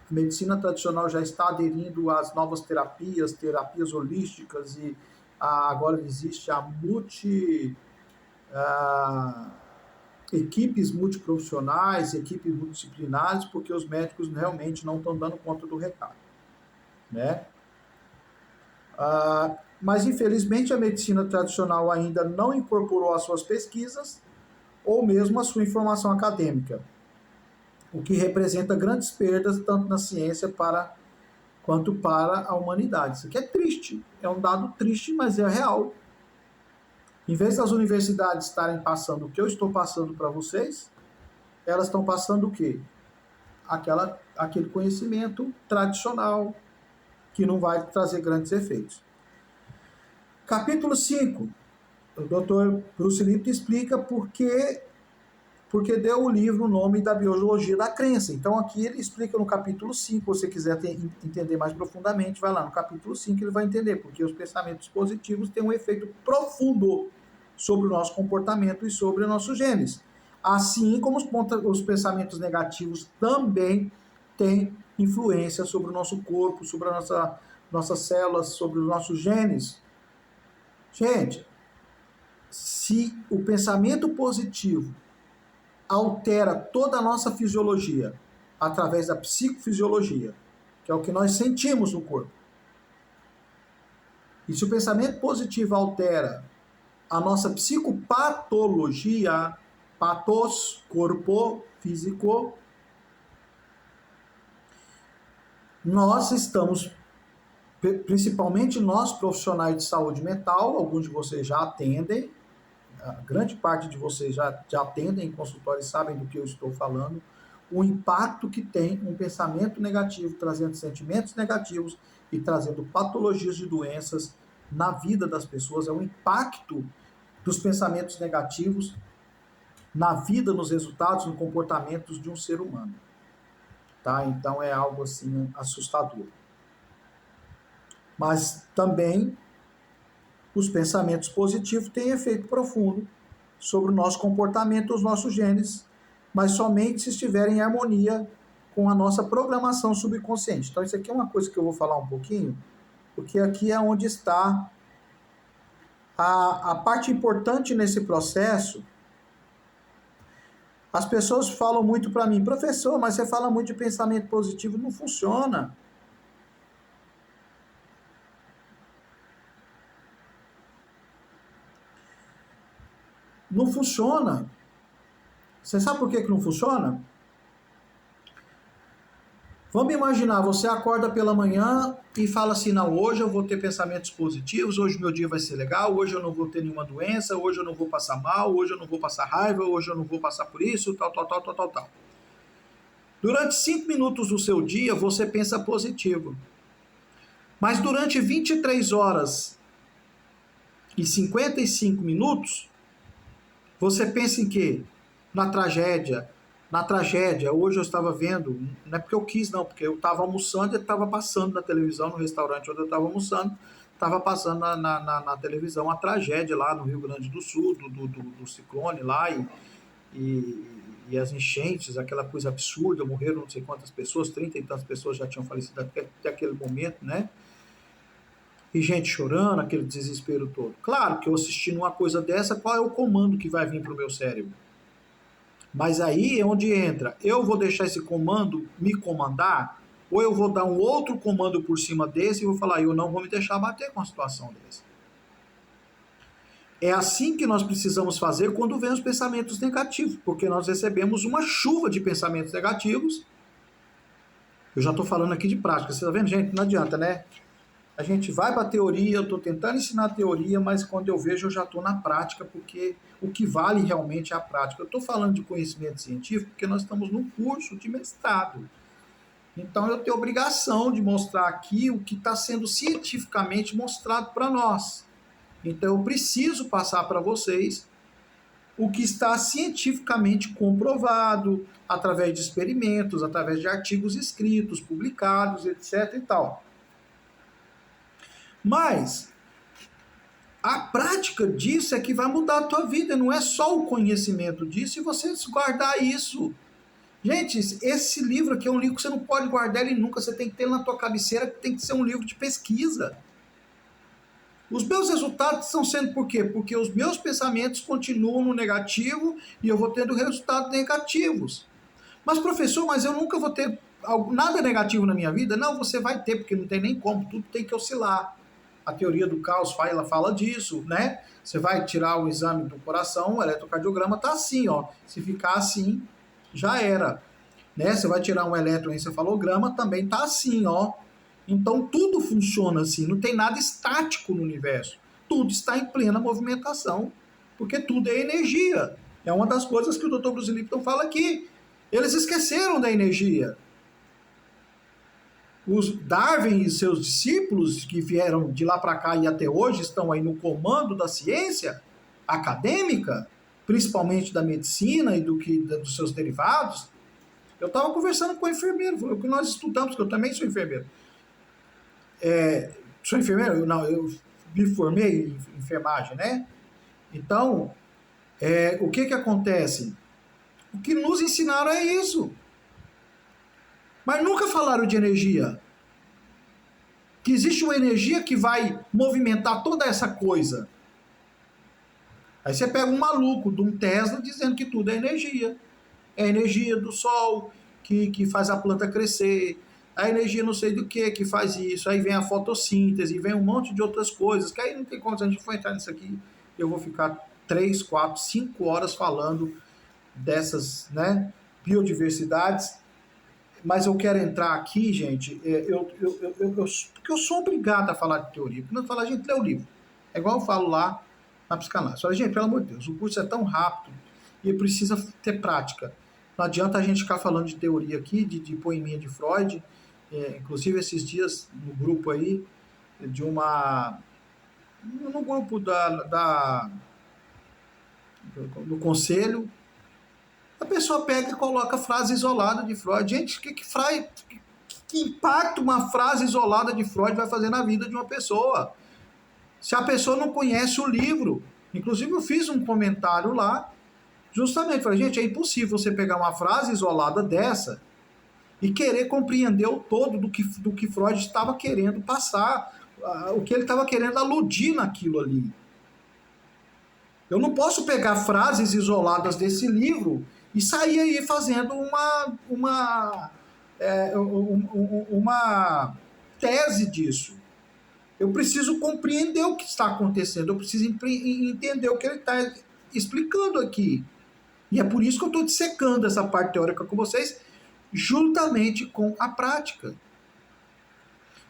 [SPEAKER 1] A medicina tradicional já está aderindo às novas terapias holísticas, e agora existe equipes multiprofissionais, equipes multidisciplinares, porque os médicos realmente não estão dando conta do recado, né? Mas infelizmente a medicina tradicional ainda não incorporou às suas pesquisas ou mesmo a sua informação acadêmica, o que representa grandes perdas tanto na ciência quanto para a humanidade. Isso aqui é triste, é um dado triste, mas é real. Em vez das universidades estarem passando o que eu estou passando para vocês, elas estão passando o quê? Aquele conhecimento tradicional que não vai trazer grandes efeitos. Capítulo 5, o Dr. Bruce Lipton explica porque deu o livro o nome da biologia da crença. Então aqui ele explica no capítulo 5, se você quiser entender mais profundamente, vai lá no capítulo 5, ele vai entender, porque os pensamentos positivos têm um efeito profundo sobre o nosso comportamento e sobre os nossos genes. Assim como os pensamentos negativos também têm influência sobre o nosso corpo, sobre nossas células, sobre os nossos genes. Gente, se o pensamento positivo altera toda a nossa fisiologia através da psicofisiologia, que é o que nós sentimos no corpo, e se o pensamento positivo altera a nossa psicopatologia, patos, corpo, físico, nós estamos, principalmente nós profissionais de saúde mental, alguns de vocês já atendem, a grande parte de vocês já atendem em consultório e sabem do que eu estou falando, o impacto que tem um pensamento negativo, trazendo sentimentos negativos e trazendo patologias de doenças na vida das pessoas, é o impacto dos pensamentos negativos na vida, nos resultados, no comportamento de um ser humano. Tá? Então é algo assim assustador. Mas também os pensamentos positivos têm efeito profundo sobre o nosso comportamento, os nossos genes, mas somente se estiverem em harmonia com a nossa programação subconsciente. Então isso aqui é uma coisa que eu vou falar um pouquinho, porque aqui é onde está a parte importante nesse processo. As pessoas falam muito para mim, professor, mas você fala muito de pensamento positivo, não funciona. Não funciona. Você sabe por que não funciona? Vamos imaginar, você acorda pela manhã e fala assim, não, hoje eu vou ter pensamentos positivos, hoje meu dia vai ser legal, hoje eu não vou ter nenhuma doença, hoje eu não vou passar mal, hoje eu não vou passar raiva, hoje eu não vou passar por isso, tal, tal, tal, tal, tal, tal. Durante 5 minutos do seu dia, você pensa positivo. Mas durante 23 horas e 55 minutos, você pensa em quê? Na tragédia. Na tragédia, hoje eu estava vendo, não é porque eu quis não, porque eu estava almoçando e estava passando na televisão, no restaurante onde eu estava almoçando, estava passando na televisão a tragédia lá no Rio Grande do Sul, do ciclone lá, e as enchentes, aquela coisa absurda, morreram não sei quantas pessoas, 30 e tantas pessoas já tinham falecido até aquele momento, né? E gente chorando, aquele desespero todo. Claro que eu assistindo uma coisa dessa, qual é o comando que vai vir para o meu cérebro? Mas aí é onde entra. Eu vou deixar esse comando me comandar, ou eu vou dar um outro comando por cima desse e vou falar, eu não vou me deixar bater com uma situação dessa. É assim que nós precisamos fazer quando vem os pensamentos negativos, porque nós recebemos uma chuva de pensamentos negativos. Eu já estou falando aqui de prática, você está vendo, gente? Não adianta, né? A gente vai para a teoria, eu estou tentando ensinar a teoria, mas quando eu vejo eu já estou na prática, porque o que vale realmente é a prática. Eu estou falando de conhecimento científico porque nós estamos num curso de mestrado. Então eu tenho obrigação de mostrar aqui o que está sendo cientificamente mostrado para nós. Então eu preciso passar para vocês o que está cientificamente comprovado, através de experimentos, através de artigos escritos, publicados, etc. e tal. Mas a prática disso é que vai mudar a tua vida, não é só o conhecimento disso e você guardar isso. Gente, esse livro aqui é um livro que você não pode guardar ele nunca, você tem que ter na tua cabeceira, tem que ser um livro de pesquisa. Os meus resultados estão sendo por quê? Porque os meus pensamentos continuam no negativo e eu vou tendo resultados negativos. Mas professor, mas eu nunca vou ter nada negativo na minha vida? Não, você vai ter, porque não tem nem como, tudo tem que oscilar. A teoria do caos ela fala disso, né? Você vai tirar o exame do coração, o eletrocardiograma tá assim, ó. Se ficar assim, já era. Né? Você vai tirar um eletroencefalograma, também tá assim, ó. Então tudo funciona assim, não tem nada estático no universo. Tudo está em plena movimentação, porque tudo é energia. É uma das coisas que o Dr. Bruce Lipton fala aqui. Eles esqueceram da energia. Os Darwin e seus discípulos, que vieram de lá para cá e até hoje estão aí no comando da ciência acadêmica, principalmente da medicina e dos seus derivados. Eu estava conversando com o enfermeiro, foi o que nós estudamos, que eu também sou enfermeiro. Sou enfermeiro? Eu me formei em enfermagem, né? Então, o que acontece? O que nos ensinaram é isso. Mas nunca falaram de energia. Que existe uma energia que vai movimentar toda essa coisa. Aí você pega um maluco de um Tesla dizendo que tudo é energia. É a energia do sol que faz a planta crescer. A energia não sei do que faz isso. Aí vem a fotossíntese, vem um monte de outras coisas. Que aí não tem como, se a gente for entrar nisso aqui, eu vou ficar 3, 4, 5 horas falando dessas, né, biodiversidades. Mas eu quero entrar aqui, gente, porque eu sou obrigado a falar de teoria. Porque não falar, gente, lê o livro. É igual eu falo lá na psicanálise. Fala, gente, pelo amor de Deus, o curso é tão rápido e precisa ter prática. Não adianta a gente ficar falando de teoria aqui, de poeminha de Freud. Inclusive, esses dias, no grupo aí, no grupo do conselho, a pessoa pega e coloca frase isolada de Freud. Gente, que impacto uma frase isolada de Freud vai fazer na vida de uma pessoa? Se a pessoa não conhece o livro. Inclusive, eu fiz um comentário lá, justamente, falei, gente, é impossível você pegar uma frase isolada dessa e querer compreender o todo do que Freud estava querendo passar, o que ele estava querendo aludir naquilo ali. Eu não posso pegar frases isoladas desse livro e sair aí fazendo uma tese disso. Eu preciso compreender o que está acontecendo, eu preciso entender o que ele está explicando aqui. E é por isso que eu estou dissecando essa parte teórica com vocês, juntamente com a prática.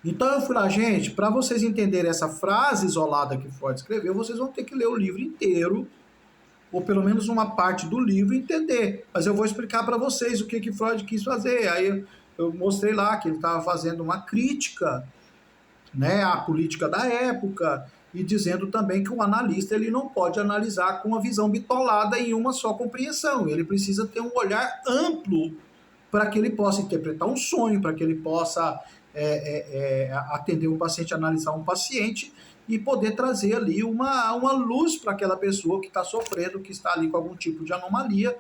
[SPEAKER 1] Então eu fui lá, gente, para vocês entenderem essa frase isolada que Freud escreveu, vocês vão ter que ler o livro inteiro, ou pelo menos uma parte do livro, e entender. Mas eu vou explicar para vocês o que Freud quis fazer. Aí eu mostrei lá que ele estava fazendo uma crítica, né, à política da época, e dizendo também que o analista ele não pode analisar com uma visão bitolada em uma só compreensão. Ele precisa ter um olhar amplo para que ele possa interpretar um sonho, para que ele possa atender um paciente, analisar um paciente e poder trazer ali uma luz para aquela pessoa que está sofrendo, que está ali com algum tipo de anomalia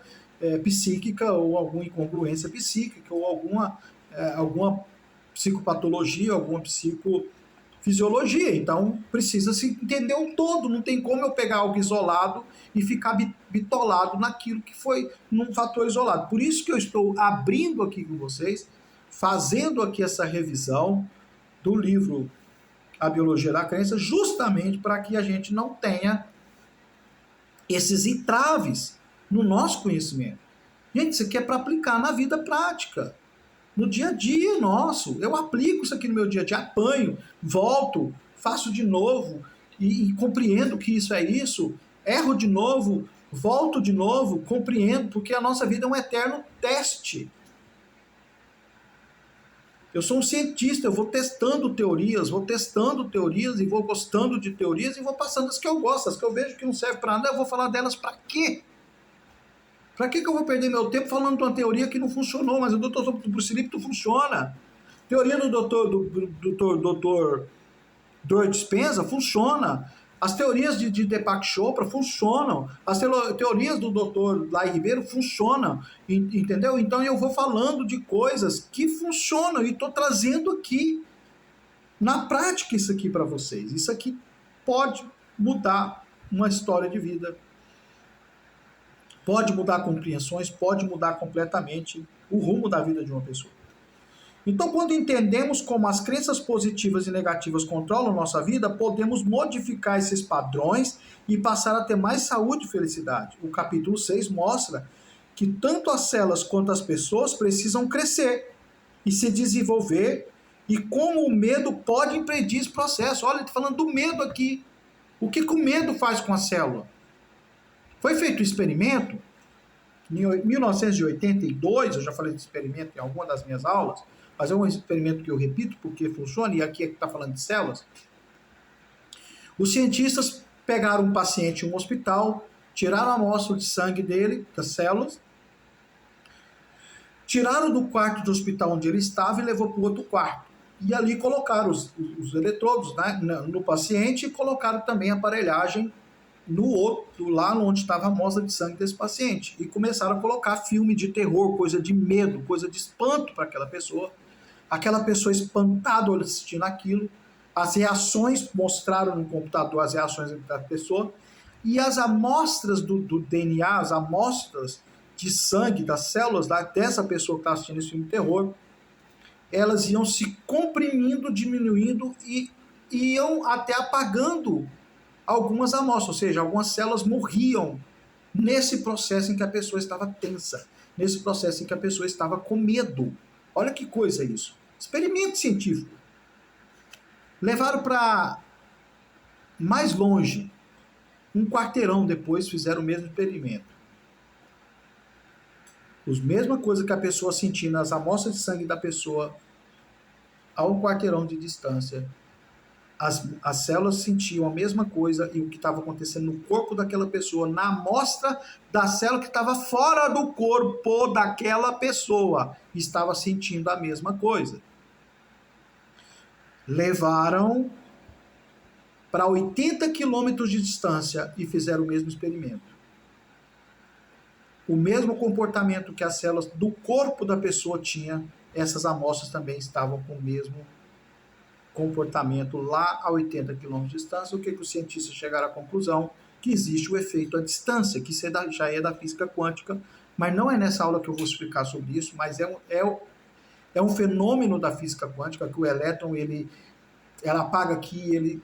[SPEAKER 1] psíquica ou alguma incongruência psíquica ou alguma psicopatologia, alguma psicofisiologia. Então, precisa se entender o todo, não tem como eu pegar algo isolado e ficar bitolado naquilo que foi num fator isolado. Por isso que eu estou abrindo aqui com vocês, fazendo aqui essa revisão do livro A Biologia da Crença, justamente para que a gente não tenha esses entraves no nosso conhecimento. Gente, isso aqui é para aplicar na vida prática, no dia a dia nosso. Eu aplico isso aqui no meu dia a dia, apanho, volto, faço de novo e compreendo que isso é isso, erro de novo, volto de novo, compreendo, porque a nossa vida é um eterno teste. Eu sou um cientista, eu vou testando teorias e vou gostando de teorias e vou passando as que eu gosto, as que eu vejo que não servem para nada, eu vou falar delas para quê? Para que eu vou perder meu tempo falando de uma teoria que não funcionou, mas o doutor Bruce Lipton funciona. Teoria do doutor Dispenza funciona. As teorias de Deepak Chopra funcionam. As teorias do Dr. Lai Ribeiro funcionam. Entendeu? Então eu vou falando de coisas que funcionam e estou trazendo aqui na prática isso aqui para vocês. Isso aqui pode mudar uma história de vida. Pode mudar compreensões, pode mudar completamente o rumo da vida de uma pessoa. Então, quando entendemos como as crenças positivas e negativas controlam nossa vida, podemos modificar esses padrões e passar a ter mais saúde e felicidade. O capítulo 6 mostra que tanto as células quanto as pessoas precisam crescer e se desenvolver e como o medo pode impedir esse processo. Olha, estou falando do medo aqui. O que o medo faz com a célula? Foi feito um experimento, em 1982, eu já falei de experimento em alguma das minhas aulas, mas é um experimento que eu repito porque funciona, e aqui é que está falando de células. Os cientistas pegaram um paciente em um hospital, tiraram a amostra de sangue dele, das células, tiraram do quarto do hospital onde ele estava e levou para o outro quarto. E ali colocaram os eletrodos, né, no paciente e colocaram também a aparelhagem no outro, lá onde estava a amostra de sangue desse paciente. E começaram a colocar filme de terror, coisa de medo, coisa de espanto para aquela pessoa espantada assistindo aquilo, as reações mostraram no computador, as reações da pessoa, e as amostras do DNA, as amostras de sangue das células dessa pessoa que está assistindo esse filme de terror, elas iam se comprimindo, diminuindo e iam até apagando algumas amostras, ou seja, algumas células morriam nesse processo em que a pessoa estava tensa, nesse processo em que a pessoa estava com medo. Olha que coisa isso. Experimento científico. Levaram para mais longe. Um quarteirão depois fizeram o mesmo experimento. As mesma coisa que a pessoa sentia nas amostras de sangue da pessoa a um quarteirão de distância. As células sentiam a mesma coisa e o que estava acontecendo no corpo daquela pessoa, na amostra da célula que estava fora do corpo daquela pessoa, estava sentindo a mesma coisa. Levaram para 80 quilômetros de distância e fizeram o mesmo experimento. O mesmo comportamento que as células do corpo da pessoa tinha, essas amostras também estavam com o mesmo comportamento lá a 80 km de distância. O que os cientistas chegaram à conclusão? Que existe o efeito à distância, que isso já é da física quântica, mas não é nessa aula que eu vou explicar sobre isso, mas é um fenômeno da física quântica, que o elétron, ela apaga aqui, ele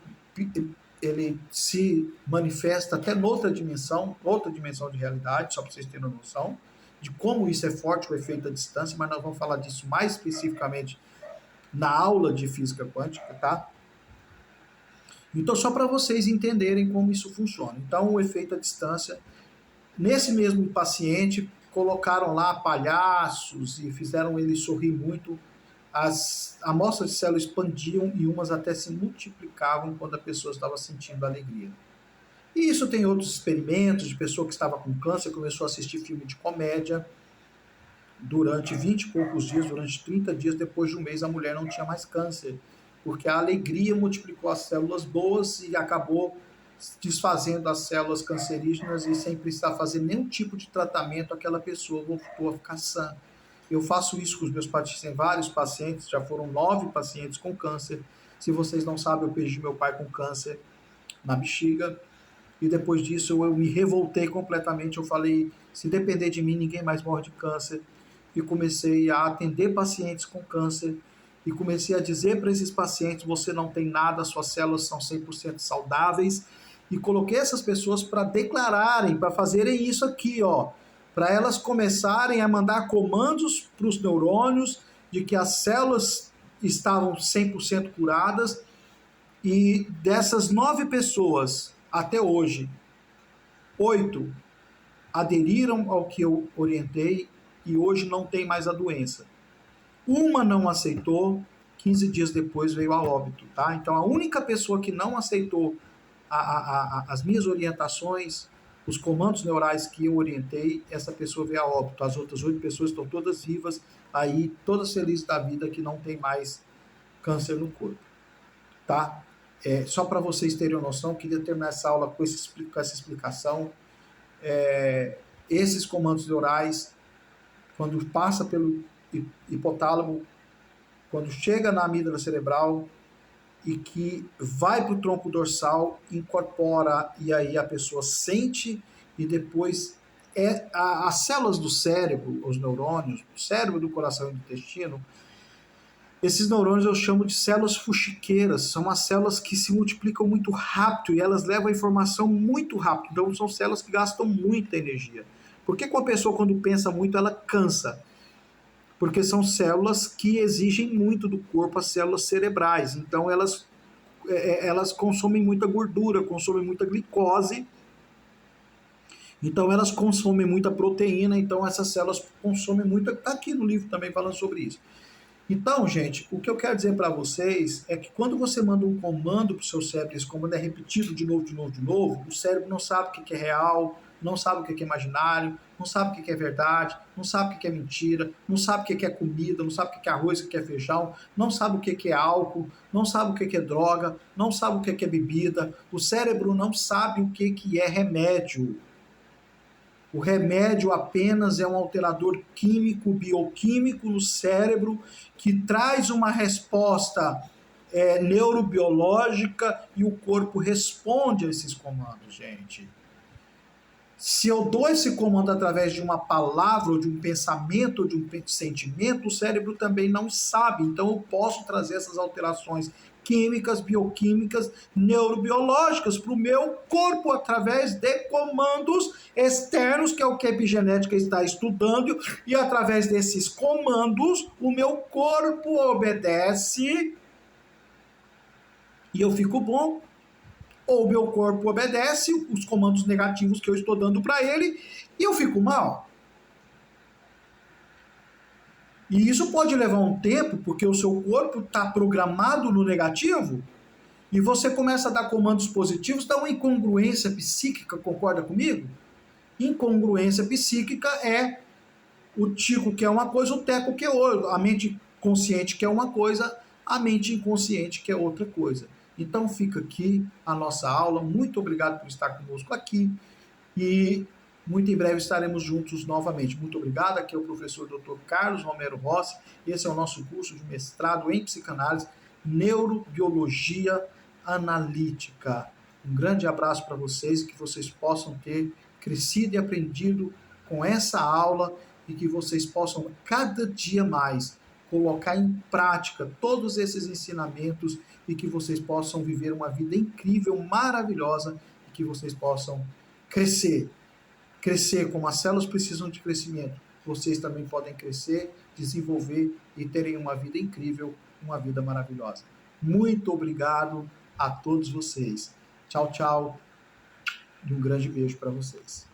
[SPEAKER 1] ele se manifesta até noutra dimensão de realidade, só para vocês terem noção de como isso é forte, o efeito à distância, mas nós vamos falar disso mais especificamente na aula de física quântica, tá? Então, só para vocês entenderem como isso funciona. Então, o efeito à distância, nesse mesmo paciente, colocaram lá palhaços e fizeram ele sorrir muito. As amostras de células expandiam e umas até se multiplicavam quando a pessoa estava sentindo alegria. E isso tem outros experimentos de pessoa que estava com câncer, começou a assistir filme de comédia durante 20 e poucos dias, durante 30 dias, depois de um mês a mulher não tinha mais câncer, porque a alegria multiplicou as células boas e acabou desfazendo as células cancerígenas e sem precisar fazer nenhum tipo de tratamento, aquela pessoa voltou a ficar sã. Eu faço isso com os meus pacientes, tem vários pacientes, já foram 9 pacientes com câncer. Se vocês não sabem, eu perdi meu pai com câncer na bexiga, e depois disso eu me revoltei completamente, eu falei, se depender de mim, ninguém mais morre de câncer, e comecei a atender pacientes com câncer, e comecei a dizer para esses pacientes, você não tem nada, suas células são 100% saudáveis, e coloquei essas pessoas para declararem, para fazerem isso aqui, ó, para elas começarem a mandar comandos para os neurônios de que as células estavam 100% curadas, e dessas 9 pessoas, até hoje, 8 aderiram ao que eu orientei e hoje não tem mais a doença. Uma não aceitou, 15 dias depois veio a óbito, tá? Então a única pessoa que não aceitou as minhas orientações, os comandos neurais que eu orientei, essa pessoa veio a óbito. As outras 8 pessoas estão todas vivas, aí todas felizes da vida, que não tem mais câncer no corpo, tá? Só para vocês terem uma noção, queria terminar essa aula com essa explicação. Esses comandos neurais, quando passa pelo hipotálamo, quando chega na amígdala cerebral e que vai para o tronco dorsal, incorpora, e aí a pessoa sente, e depois as células do cérebro, os neurônios, do cérebro, do coração e do intestino, esses neurônios eu chamo de células fuxiqueiras, são as células que se multiplicam muito rápido e elas levam a informação muito rápido, então são células que gastam muita energia. Por que uma pessoa, quando pensa muito, ela cansa? Porque são células que exigem muito do corpo, as células cerebrais, então elas consomem muita gordura, consomem muita glicose, então elas consomem muita proteína, então essas células consomem muito, está aqui no livro também falando sobre isso. Então, gente, o que eu quero dizer para vocês é que quando você manda um comando para o seu cérebro, esse comando é repetido de novo, de novo, de novo, o cérebro não sabe o que é real, não sabe o que é imaginário, não sabe o que é verdade, não sabe o que é mentira, não sabe o que é comida, não sabe o que é arroz, o que é feijão, não sabe o que é álcool, não sabe o que é droga, não sabe o que é bebida. O cérebro não sabe o que é remédio. O remédio apenas é um alterador químico, bioquímico no cérebro que traz uma resposta neurobiológica e o corpo responde a esses comandos, gente. Se eu dou esse comando através de uma palavra, ou de um pensamento, ou de um sentimento, o cérebro também não sabe. Então eu posso trazer essas alterações químicas, bioquímicas, neurobiológicas para o meu corpo através de comandos externos, que é o que a epigenética está estudando, e através desses comandos o meu corpo obedece e eu fico bom, ou o meu corpo obedece os comandos negativos que eu estou dando para ele e eu fico mal. E isso pode levar um tempo, porque o seu corpo está programado no negativo, e você começa a dar comandos positivos, dá uma incongruência psíquica, concorda comigo? Incongruência psíquica é o tico que é uma coisa, o teco que é outra, a mente consciente que é uma coisa, a mente inconsciente que é outra coisa. Então fica aqui a nossa aula, muito obrigado por estar conosco aqui, e muito em breve estaremos juntos novamente. Muito obrigado, aqui é o professor Dr. Carlos Romero Rossi, esse é o nosso curso de mestrado em psicanálise, neurobiologia analítica. Um grande abraço para vocês, que vocês possam ter crescido e aprendido com essa aula e que vocês possam cada dia mais colocar em prática todos esses ensinamentos e que vocês possam viver uma vida incrível, maravilhosa, e que vocês possam crescer. Crescer como as células precisam de crescimento. Vocês também podem crescer, desenvolver e terem uma vida incrível, uma vida maravilhosa. Muito obrigado a todos vocês. Tchau, tchau. E um grande beijo para vocês.